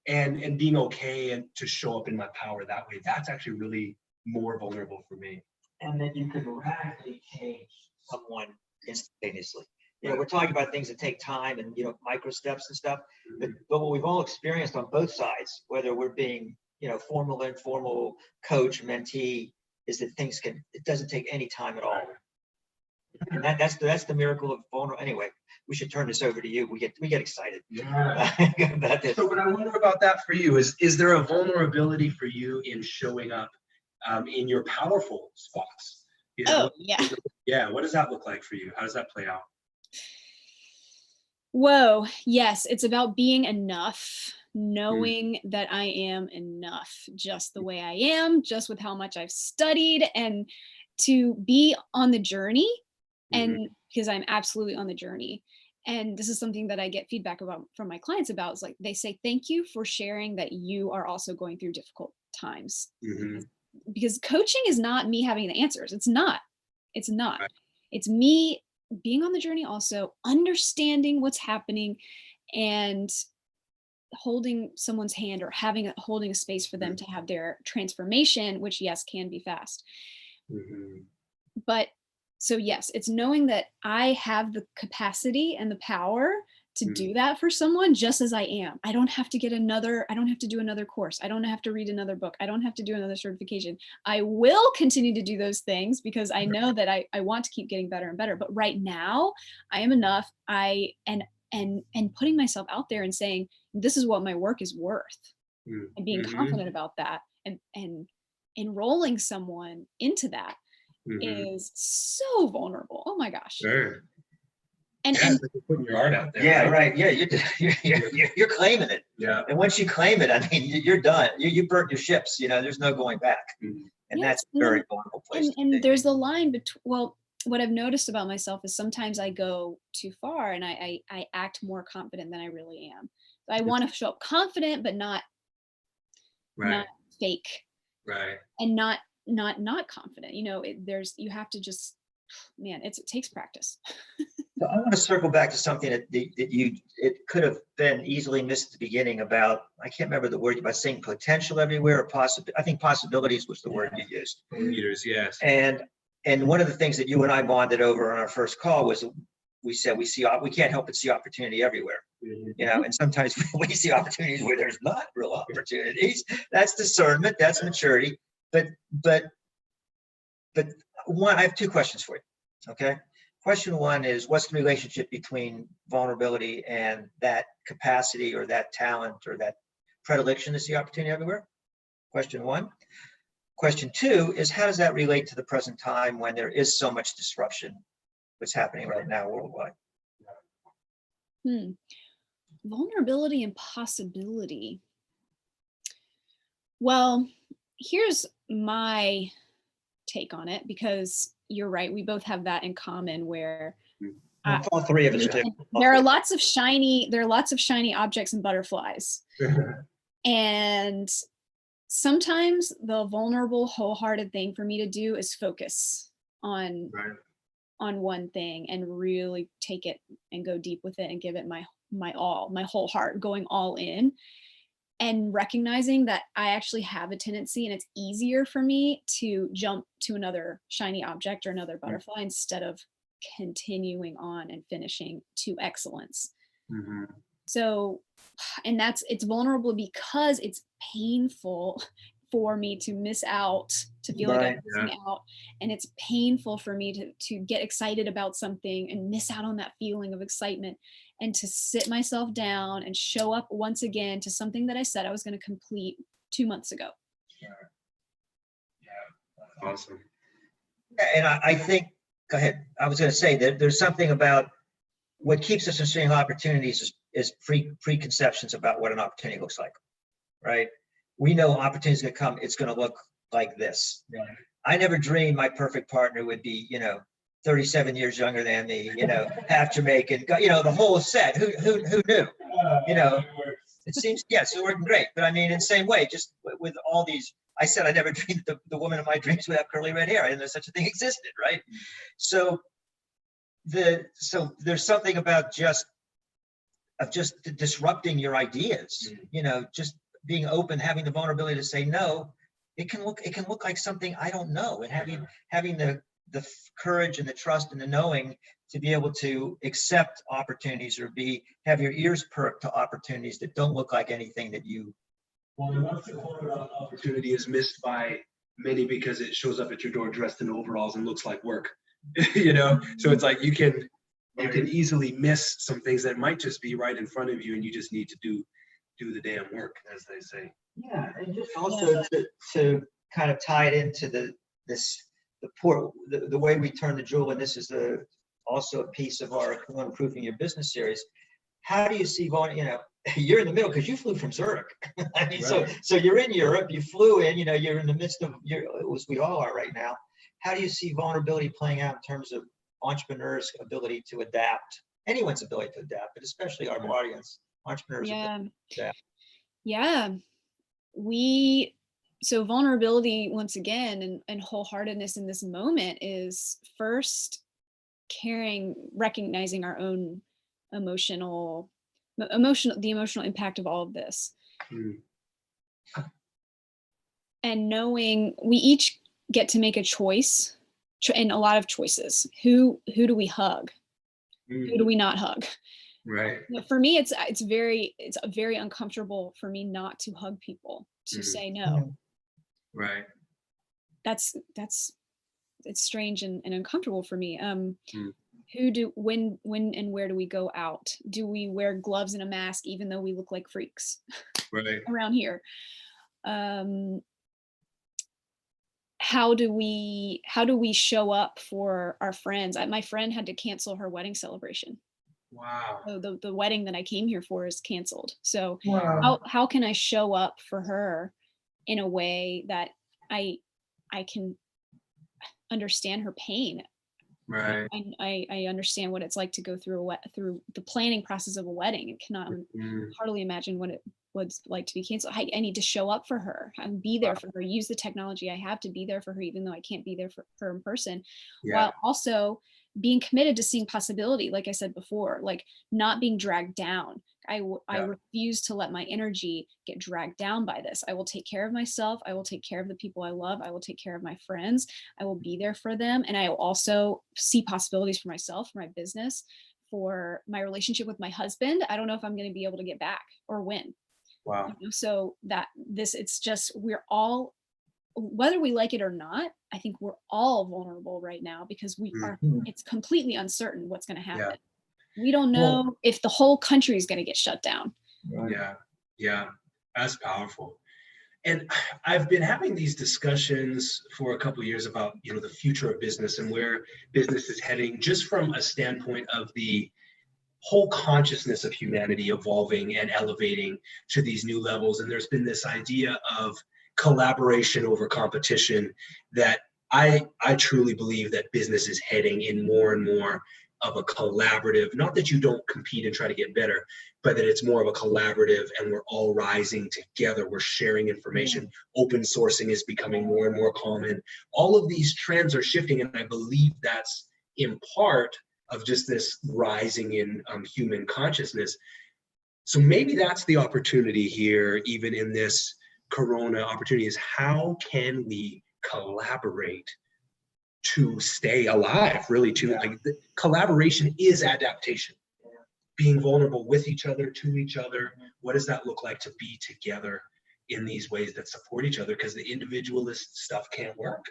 A: And being okay and to show up in my power that way, that's actually really more vulnerable for me.
B: And then you can radically change someone instantaneously. We're talking about things that take time and micro steps and stuff. But what we've all experienced on both sides, whether we're being formal, informal, coach, mentee, is that it doesn't take any time at all. And that's the miracle of vulnerable. Anyway, we should turn this over to you. We get excited. About this.
A: So what I wonder about that for you is there a vulnerability for you in showing up in your powerful spots? What does that look like for you? How does that play out?
D: Whoa, yes, it's about being enough, knowing that I am enough just the way I am, just with how much I've studied, and to be on the journey. And because I'm absolutely on the journey. And this is something that I get feedback about from my clients about, is like, they say, thank you for sharing that you are also going through difficult times. Because coaching is not me having the answers. It's not. It's me being on the journey, also understanding what's happening and holding someone's hand, or holding a space for them to have their transformation, which yes, can be fast. But so yes, it's knowing that I have the capacity and the power to do that for someone just as I am. I don't have to do another course. I don't have to read another book. I don't have to do another certification. I will continue to do those things because I know that I want to keep getting better and better. But right now I am enough. And putting myself out there and saying, this is what my work is worth. and being confident about that, and enrolling someone into that is so vulnerable. Oh my gosh.
A: Sure.
D: And
A: Yeah, it's like you're putting your art out there.
B: Yeah, right. Yeah, you're claiming it.
A: Yeah.
B: And once you claim it, I mean, you're done. You burnt your ships. There's no going back.
A: Mhm.
B: And
D: Yes,
B: that's a very vulnerable place. to
D: and
B: be.
D: there's the line between, well, what I've noticed about myself is sometimes I go too far and I act more confident than I really am. So I want to show up confident, but not
A: Right.
D: fake,
A: Right.
D: and not confident. You have to just, man, it takes practice.
B: So I want to circle back to something that it could have been easily missed at the beginning about, I can't remember the word, by saying potential everywhere, or I think possibilities was the word you used.
A: Leaders, yes.
B: And one of the things that you and I bonded over on our first call was we said we can't help but see opportunity everywhere. And sometimes we see opportunities where there's not real opportunities. That's discernment, that's maturity. But one, I have two questions for you. Okay. Question one is, what's the relationship between vulnerability and that capacity or that talent or that predilection to see opportunity everywhere? Question one. Question two is, how does that relate to the present time when there is so much disruption that's happening right now worldwide?
D: Vulnerability and possibility. Well, here's my take on it, because you're right. We both have that in common, where
B: All three of us do.
D: there are lots of shiny objects and butterflies. And sometimes the vulnerable, wholehearted thing for me to do is focus on one thing and really take it and go deep with it and give it my all, my whole heart, going all in, and recognizing that I actually have a tendency, and it's easier for me to jump to another shiny object or another butterfly instead of continuing on and finishing to excellence. So, and it's vulnerable because it's painful for me to miss out, to feel like I'm missing out. And it's painful for me to get excited about something and miss out on that feeling of excitement, and to sit myself down and show up once again to something that I said I was going to complete 2 months ago.
A: Yeah. Awesome.
B: And I think, go ahead. I was going to say that there's something about what keeps us from seeing opportunities is preconceptions about what an opportunity looks like, right? We know opportunities going to come. It's going to look like this. Right. I never dreamed my perfect partner would be, 37 years younger than me, half Jamaican, the whole set. Who knew? It seems, yes, it's working great. But I mean, in the same way, just with all these, I said I never dreamed that the woman of my dreams would have curly red hair. I didn't know such a thing existed, right? So there's something about just disrupting your ideas, just being open, having the vulnerability to say no. It can look like something I don't know, and having the courage and the trust and the knowing to be able to accept opportunities, or have your ears perked to opportunities that don't look like anything that you.
A: Well, and once the opportunity is missed by many because it shows up at your door dressed in overalls and looks like work, So it's like you can easily miss some things that might just be right in front of you, and you just need to do the damn work, as they say.
B: Yeah, and just also to kind of tie it into the way we turn the jewel, and this is also a piece of our Improving Your Business series. How do you see you're in the middle because you flew from Zurich. I mean, so you're in Europe, you flew in, you're in the midst of, as we all are right now. How do you see vulnerability playing out in terms of entrepreneurs' ability to adapt, anyone's ability to adapt, but especially our audience, entrepreneurs' ability to adapt?
D: Yeah. So vulnerability, once again, and wholeheartedness in this moment is first recognizing our own the emotional impact of all of this. And knowing we each get to make a choice, and a lot of choices. Who do we hug? Who do we not hug?
A: Right.
D: For me, it's very uncomfortable for me not to hug people, to say no.
A: Right.
D: It's strange and uncomfortable for me. when and where do we go out? Do we wear gloves and a mask even though we look like freaks
A: Right.
D: around here? How do we show up for our friends? My friend had to cancel her wedding celebration.
A: Wow.
D: So the wedding that I came here for is canceled. So
C: Wow.
D: how can I show up for her in a way that I can understand her pain?
A: Right.
D: I understand what it's like to go through through the planning process of a wedding. I cannot hardly imagine what it was like to be canceled. I need to show up for her and be there for her, use the technology I have to be there for her, even though I can't be there for her in person,
A: Yeah.
D: while also being committed to seeing possibility. Like I said before, like not being dragged down. I refuse to let my energy get dragged down by this. I will take care of myself. I will take care of the people I love. I will take care of my friends. I will be there for them. And I will also see possibilities for myself, for my business, for my relationship with my husband. I don't know if I'm going to be able to get back or when.
A: Wow.
D: So it's just, we're all, whether we like it or not, I think we're all vulnerable right now because it's completely uncertain what's going to happen.
A: Yeah.
D: We don't know if the whole country is going to get shut down.
A: Yeah. Yeah. That's powerful. And I've been having these discussions for a couple of years about, the future of business and where business is heading, just from a standpoint of the whole consciousness of humanity evolving and elevating to these new levels. And there's been this idea of collaboration over competition that I truly believe that business is heading in more and more of a collaborative, not that you don't compete and try to get better, but that it's more of a collaborative and we're all rising together. We're sharing information. Open sourcing is becoming more and more common. All of these trends are shifting. And I believe that's in part of just this rising in human consciousness. So maybe that's the opportunity here, even in this Corona opportunity, is how can we collaborate to stay alive, really, collaboration is adaptation. Being vulnerable with each other, to each other. What does that look like to be together in these ways that support each other? Because the individualist stuff can't work,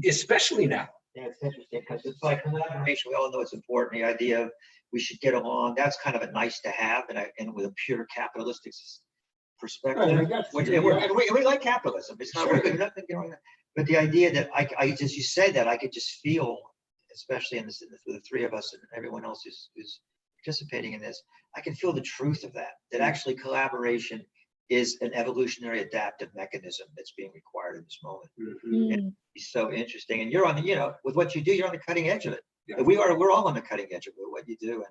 A: especially now.
B: Yeah, it's interesting because it's like collaboration. We all know it's important. The idea of we should get along, that's kind of a nice to have, and with a pure capitalistic perspective. And we like capitalism. It's not nothing wrong. But the idea that I just, you said that, I could just feel, especially in this, with the three of us and everyone else who's participating in this, I can feel the truth of that actually collaboration is an evolutionary adaptive mechanism that's being required in this moment. And it's so interesting. And you're on the, with what you do, you're on the cutting edge of it. Yeah. We're all on the cutting edge of what you do.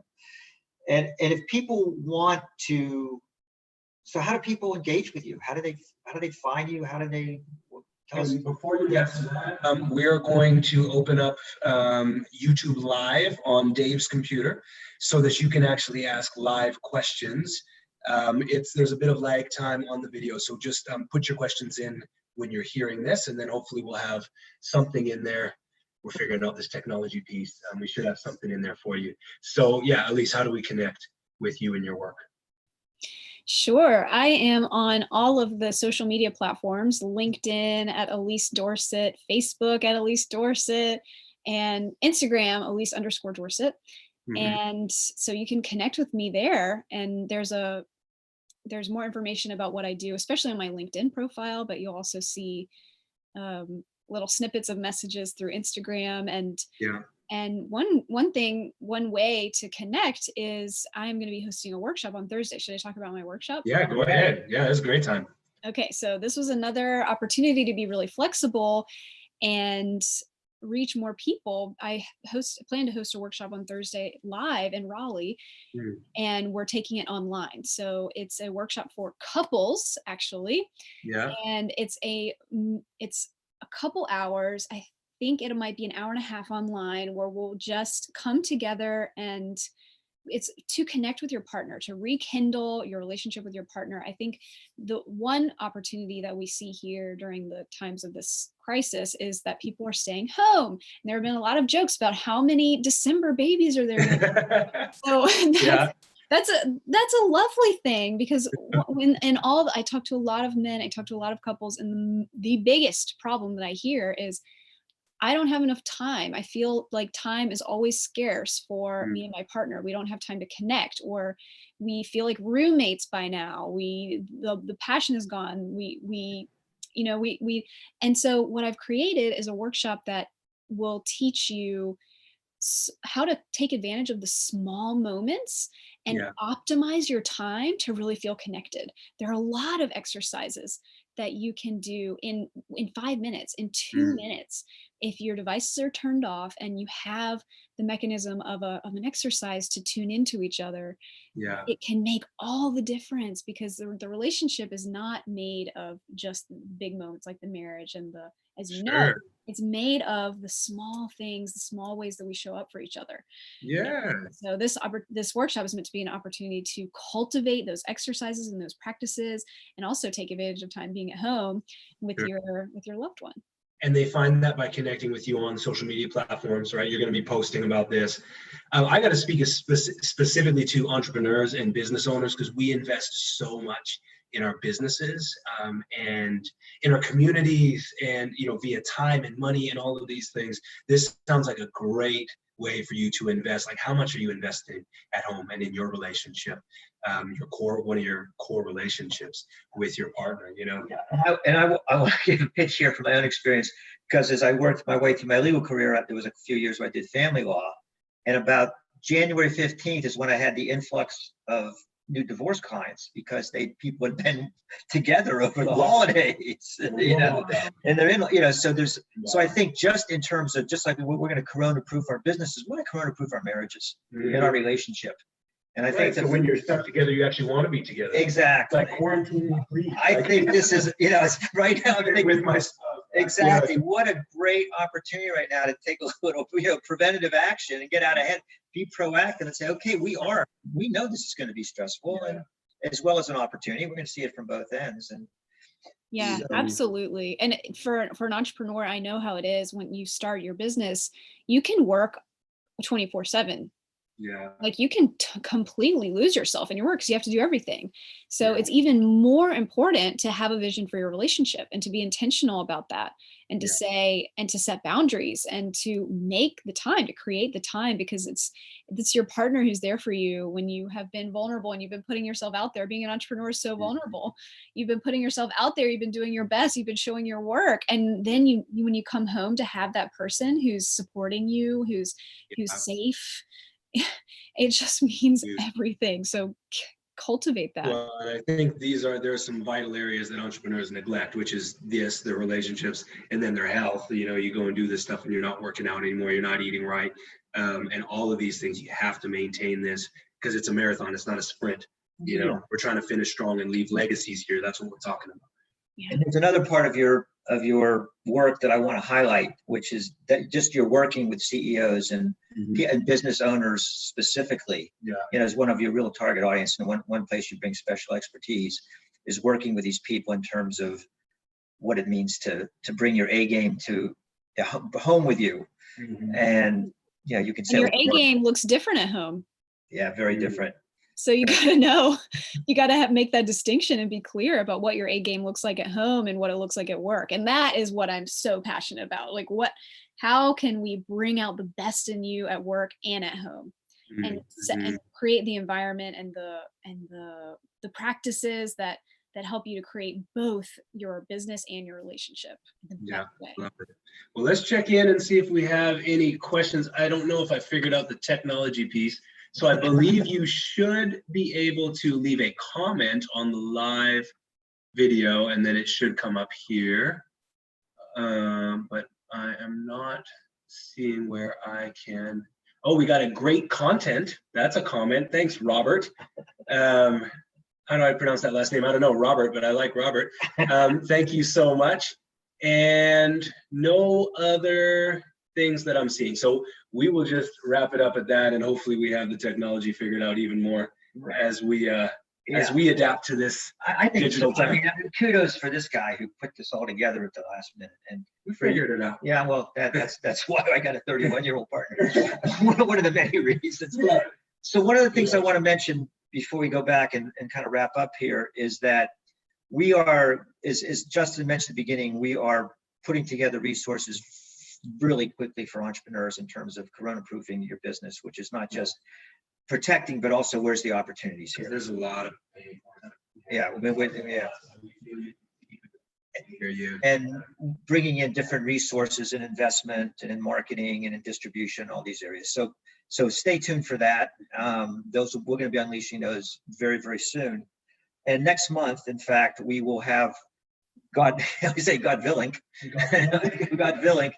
B: And if people want to, so how do people engage with you? How do they find you? How do they tell us?
A: Before you get to that, we're going to open up YouTube Live on Dave's computer so that you can actually ask live questions. There's a bit of lag time on the video, so just put your questions in when you're hearing this, and then hopefully we'll have something in there. We're figuring out this technology piece. We should have something in there for you. So yeah, Elise, how do we connect with you and your work?
D: Sure. I am on all of the social media platforms, LinkedIn at Elise Dorsett, Facebook at Elise Dorsett, and Instagram, Elise_Dorsett. And so you can connect with me there. And there's more information about what I do, especially on my LinkedIn profile, but you'll also see little snippets of messages through Instagram. And one way to connect is I'm going to be hosting a workshop on Thursday. Should I talk about my workshop?
A: Yeah, go ahead. Yeah, it's a great time.
D: Okay, so this was another opportunity to be really flexible and reach more people. I plan to host a workshop on Thursday live in Raleigh, and we're taking it online. So it's a workshop for couples, actually.
A: Yeah.
D: And it's a couple hours. I think it might be an hour and a half online where we'll just come together, and it's to connect with your partner, to rekindle your relationship with your partner. I think the one opportunity that we see here during the times of this crisis is that people are staying home. And there have been a lot of jokes about how many December babies are there. So that's a lovely thing, because I talk to a lot of men, I talk to a lot of couples, and the biggest problem that I hear is, I don't have enough time. I feel like time is always scarce for
A: Mm.
D: me and my partner. We don't have time to connect, or we feel like roommates by now. The passion is gone. And so what I've created is a workshop that will teach you how to take advantage of the small moments and
A: Yeah.
D: optimize your time to really feel connected. There are a lot of exercises that you can do in 5 minutes, in 2 minutes, if your devices are turned off and you have the mechanism of an exercise to tune into each other.
A: Yeah.
D: It can make all the difference, because the relationship is not made of just big moments like the marriage and as you know,
A: Sure.
D: it's made of the small things, the small ways that we show up for each other.
A: Yeah.
D: And so this workshop is meant to be an opportunity to cultivate those exercises and those practices, and also take advantage of time being at home with
A: Sure.
D: your loved one.
A: And they find that by connecting with you on social media platforms, right? You're going to be posting about this. I got to speak specifically to entrepreneurs and business owners, because we invest so much in our businesses and in our communities, and via time and money and all of these things. This sounds like a great way for you to invest. Like, how much are you investing at home and in your relationship, one of your core relationships with your partner?
B: Yeah. I want to give a pitch here from my own experience, because as I worked my way through my legal career, there was a few years where I did family law, and about January 15th is when I had the influx of new divorce clients, because people had been together over the holidays, and they're in, so I think just in terms of, just like we're going to corona-proof our businesses, we're going to corona-proof our marriages in our relationship. And I think
A: so when you're stuck together, you actually want to be together.
B: exactly.
A: It's like quarantine free.
B: I think this is, it's right now.
A: With my stuff.
B: Exactly. Yeah. What a great opportunity right now to take a little, preventative action and get out ahead, be proactive, and say, okay, we know this is going to be stressful, and as well as an opportunity. We're going to see it from both ends. And
D: yeah, absolutely. And for an entrepreneur, I know how it is when you start your business. You can work 24/7.
A: Yeah.
D: Like, you can completely lose yourself in your work, because you have to do everything. So it's even more important to have a vision for your relationship, and to be intentional about that, and to say, and to set boundaries, and to make the time, to create the time, because it's your partner who's there for you when you have been vulnerable and you've been putting yourself out there. Being an entrepreneur is so vulnerable. You've been putting yourself out there. You've been doing your best. You've been showing your work. And then when you come home, to have that person who's supporting you, who's safe, it just means everything. So cultivate that.
A: Well, and I think there are some vital areas that entrepreneurs neglect, which is their relationships, and then their health. You go and do this stuff and you're not working out anymore, you're not eating right, and all of these things. You have to maintain this, because it's a marathon, it's not a sprint. We're trying to finish strong and leave legacies here. That's what we're talking about.
D: Yeah.
B: And there's another part of your work that I want to highlight, which is that just you're working with CEOs and business owners specifically. As one of your real target audience, and one place you bring special expertise is working with these people in terms of what it means to bring your A game to home with you. And you can say,
D: and your A game looks different at home.
B: Yeah, very different.
D: So you got to know, you got to make that distinction and be clear about what your A game looks like at home and what it looks like at work. And that is what I'm so passionate about. Like, how can we bring out the best in you at work and at home, and create the environment and the practices that help you to create both your business and your relationship in the best way.
A: Love it. Well, let's check in and see if we have any questions. I don't know if I figured out the technology piece. So I believe you should be able to leave a comment on the live video, and then it should come up here. But I am not seeing where I can. Oh, we got a great content. That's a comment. Thanks, Robert. How do I pronounce that last name? I don't know, Robert, but I like Robert. Thank you so much. And no other things that I'm seeing. So we will just wrap it up at that, and hopefully we have the technology figured out even more as we adapt to this digital time.
B: I mean, kudos for this guy who put this all together at the last minute, and
A: we figured it out.
B: Yeah, well, that's why I got a 31-year-old partner. One of the many reasons. So one of the things I want to mention before we go back and kind of wrap up here is that we are, as Justin mentioned at the beginning, we are putting together resources really quickly for entrepreneurs in terms of corona-proofing your business, which is not just protecting, but also where's the opportunities here.
A: There's a lot of.
B: Yeah, yeah.
A: Hear you.
B: And bringing in different resources and investment and in marketing and in distribution, all these areas. So stay tuned for that. We're going to be unleashing those very, very soon. And next month, in fact, we will have God willing, God willing,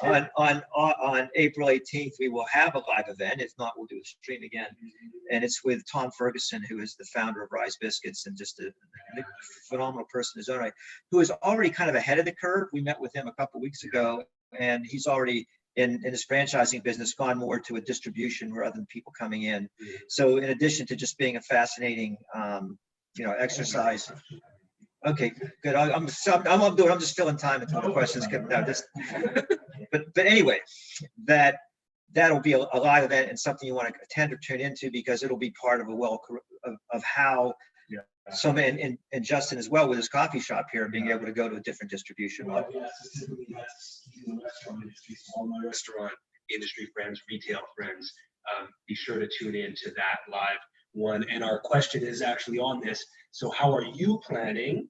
B: on April 18th, we will have a live event. If not, we'll do a stream again. And it's with Tom Ferguson, who is the founder of Rise Biscuits and just a phenomenal person in his own right, who is already kind of ahead of the curve. We met with him a couple of weeks ago, and he's already in his franchising business gone more to a distribution rather than people coming in. So in addition to just being a fascinating, exercise. Okay, good. I'm just filling time until the questions come. No, but anyway, that'll be a live event and something you want to attend or tune into, because it'll be part of of how some and Justin as well with his coffee shop here, being able to go to a different distribution model.
A: All my restaurant industry friends, retail friends, be sure to tune in to that live one. And our question is actually on this. So how are you planning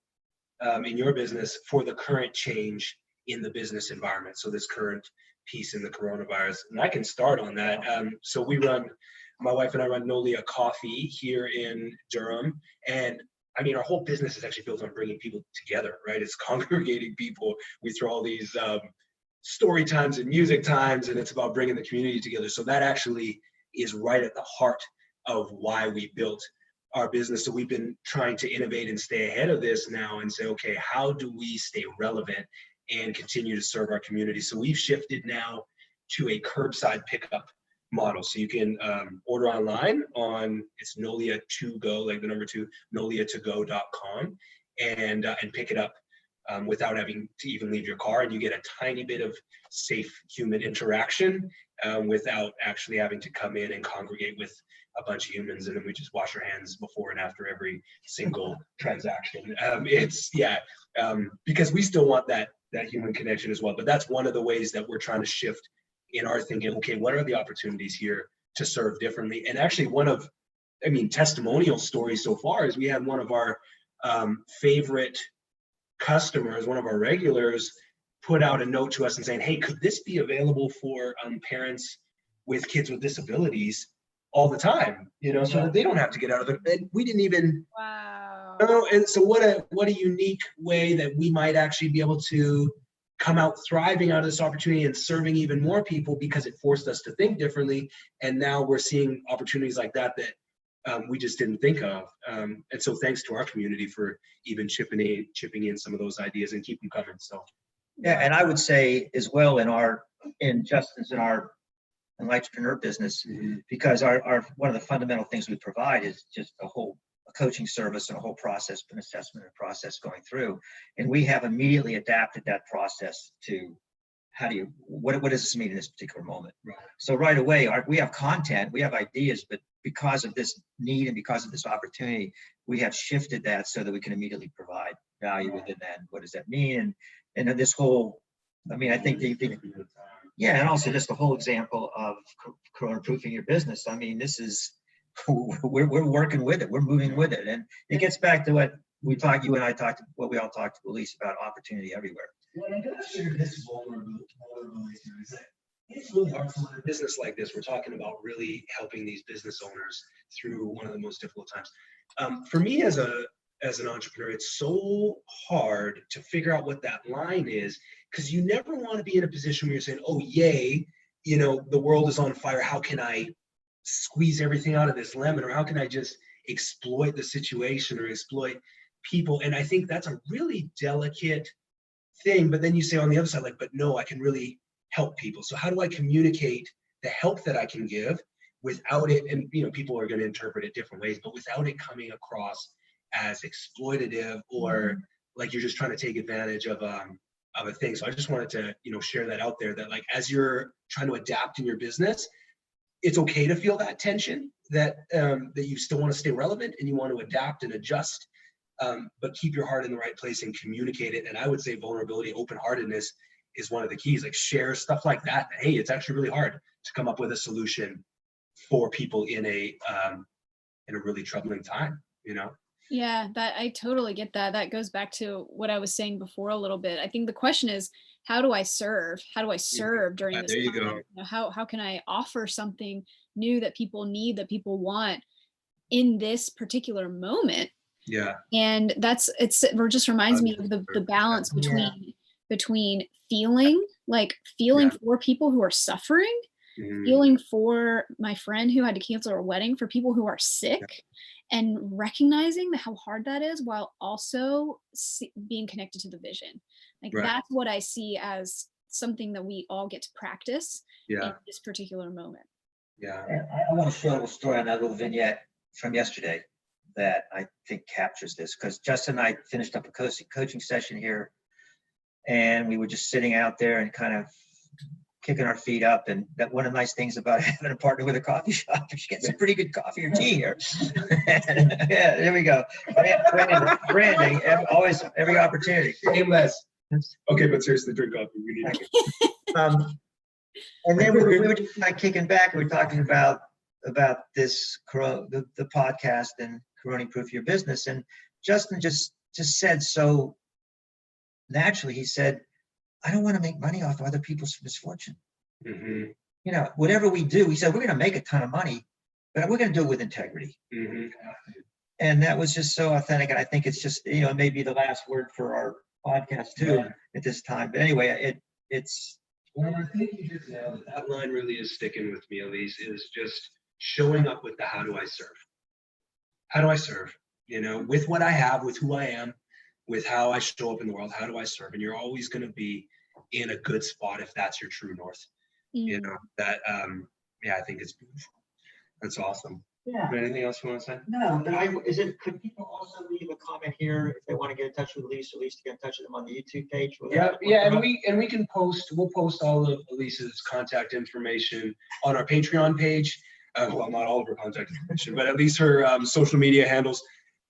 A: in your business for the current change in the business environment? So this current piece in the coronavirus, and I can start on that. So my wife and I run Nolia Coffee here in Durham. And I mean, our whole business is actually built on bringing people together, right? It's congregating people. We throw all these story times and music times, and it's about bringing the community together. So that actually is right at the heart of why we built our business. So we've been trying to innovate and stay ahead of this now and say, okay, how do we stay relevant and continue to serve our community? So we've shifted now to a curbside pickup model. So you can order online on, it's Nolia to go, like the number 2, noliatogo.com, and pick it up without having to even leave your car. And you get a tiny bit of safe human interaction without actually having to come in and congregate with a bunch of humans, and then we just wash our hands before and after every single transaction. Because we still want that human connection as well. But that's one of the ways that we're trying to shift in our thinking. Okay, what are the opportunities here to serve differently? And actually, testimonial stories so far is we had one of our favorite customers, one of our regulars, put out a note to us and saying, hey, could this be available for parents with kids with disabilities all the time, so that they don't have to get out of it. And we didn't even,
D: wow.
A: And so what a unique way that we might actually be able to come out thriving out of this opportunity and serving even more people, because it forced us to think differently. And now we're seeing opportunities like that we just didn't think of. And so thanks to our community for even chipping in some of those ideas and keep them coming. So
B: yeah, and I would say as well in Justin's our Enlightrepreneur business, because our one of the fundamental things we provide is just a coaching service and a whole process, an assessment and process going through, and we have immediately adapted that process to what does this mean in this particular moment.
A: Right.
B: So right away we have content, we have ideas, but because of this need and because of this opportunity, we have shifted that so that we can immediately provide value within that. What does that mean? And this whole, I think yeah, and also just the whole example of corona-proofing your business. This is, we're working with it, we're moving with it. And it gets back to what we all talked to Elise about, opportunity everywhere.
A: Well, I'm going to share this vulnerability is that it's really hard for a business like this. We're talking about really helping these business owners through one of the most difficult times. For me as an entrepreneur, it's so hard to figure out what that line is, because you never want to be in a position where you're saying, oh, yay, the world is on fire. How can I squeeze everything out of this lemon? Or how can I just exploit the situation or exploit people? And I think that's a really delicate thing. But then you say on the other side, but no, I can really help people. So how do I communicate the help that I can give without it? And, people are going to interpret it different ways, but without it coming across as exploitative or like you're just trying to take advantage of a thing. So I just wanted to, share that out there, that as you're trying to adapt in your business, it's okay to feel that tension, that you still want to stay relevant and you want to adapt and adjust, but keep your heart in the right place and communicate it. And I would say vulnerability, open-heartedness is one of the keys. Like share stuff like that. Hey, it's actually really hard to come up with a solution for people in a really troubling time, you know?
D: Yeah, that I totally get that. That goes back to what I was saying before a little bit. I think the question is, how do I serve? How do I serve during this
A: There you
D: time?
A: go.
D: You know, how can I offer something new that people need, that people want in this particular moment?
A: Yeah.
D: And it just reminds me of the balance between feeling
A: Yeah.
D: for people who are suffering,
A: Mhm.
D: feeling for my friend who had to cancel her wedding, for people who are sick, and recognizing how hard that is, while also being connected to the vision. Like
A: Right.
D: that's what I see as something that we all get to practice in
A: Yeah.
D: this particular moment.
A: Yeah.
B: And I want to share a little story on that little vignette from yesterday that I think captures this, because Justin and I finished up a coaching session here, and we were just sitting out there and kind of kicking our feet up. And that one of the nice things about having a partner with a coffee shop, she gets some pretty good coffee or tea here. Yeah, there we go. Branding, and always every opportunity.
A: Shameless. Okay, but seriously, drink coffee. We need it.
B: And then we were just kind of kicking back. We were talking about this the podcast and corona proof your business. And Justin just said so naturally. He said, "I don't want to make money off other people's misfortune.
A: Mhm.
B: You know, whatever we do," he said, "we're going to make a ton of money, but we're going to do it with integrity."
A: Mhm.
B: And that was just so authentic. And I think it's just, you know, maybe the last word for our podcast too at this time. But anyway, it's.
A: Well, I think you just nailed it. That line really is sticking with me, Elise, is just showing up with the how do I serve? How do I serve? You know, with what I have, with who I am, with how I show up in the world, how do I serve? And you're always going to be in a good spot if that's your true north. You know, that, yeah, I think it's beautiful. That's awesome.
B: Yeah.
A: Anything else you want to say?
B: No, but could people also leave a comment here if they want to get in touch with Elise, to get in touch with them on the YouTube page?
A: Yeah, and we can we'll post all of Elise's contact information on our Patreon page. Well, not all of her contact information, but at least her social media handles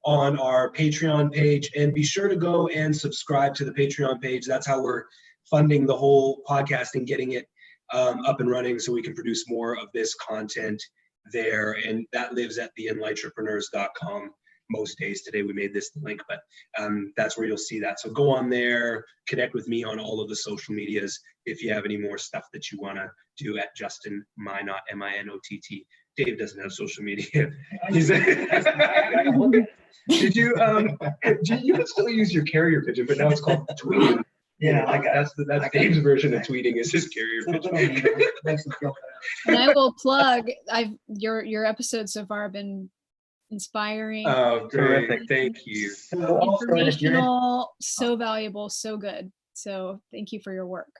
A: on our Patreon page. And be sure to go and subscribe to the Patreon page. That's how we're funding the whole podcast and getting it up and running, so we can produce more of this content there. And that lives at the Enlightrepreneurs.com most days. Today we made this link, but that's where you'll see that. So go on there, connect with me on all of the social medias if you have any more stuff that you want to do at Justin Minott, M-I-N-O-T-T. Dave doesn't have social media. Did you you can still use your carrier pigeon, but now it's called tweeting.
B: Yeah,
A: that's Dave's version of tweeting, is his carrier pigeon.
D: And I will plug, your episodes so far have been inspiring,
A: Oh, great. Thank you.
D: informational, so valuable, so good. So thank you for your work.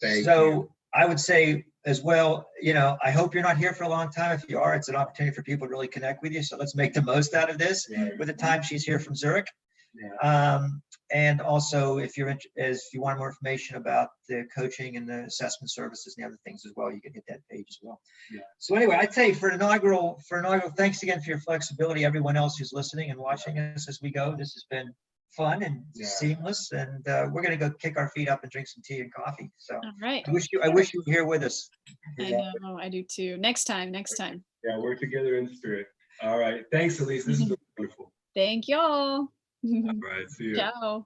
A: Thank you.
B: I would say as well, you know, I hope you're not here for a long time. If you are, it's an opportunity for people to really connect with you. So let's make the most out of this with the time she's here from Zurich.
A: Yeah.
B: And also, if you want more information about the coaching and the assessment services and the other things as well, you can hit that page as well.
A: Yeah.
B: So anyway, I'd say for inaugural, thanks again for your flexibility. Everyone else who's listening and watching us as we go, this has been fun and seamless. And we're going to go kick our feet up and drink some tea and coffee. So
D: All right.
B: I wish you were here with us.
D: I know, I do too. Next time.
A: Yeah, we're together in spirit. All right. Thanks, Elise. This has been wonderful.
D: Thank y'all.
A: All right. See you.
D: Ciao.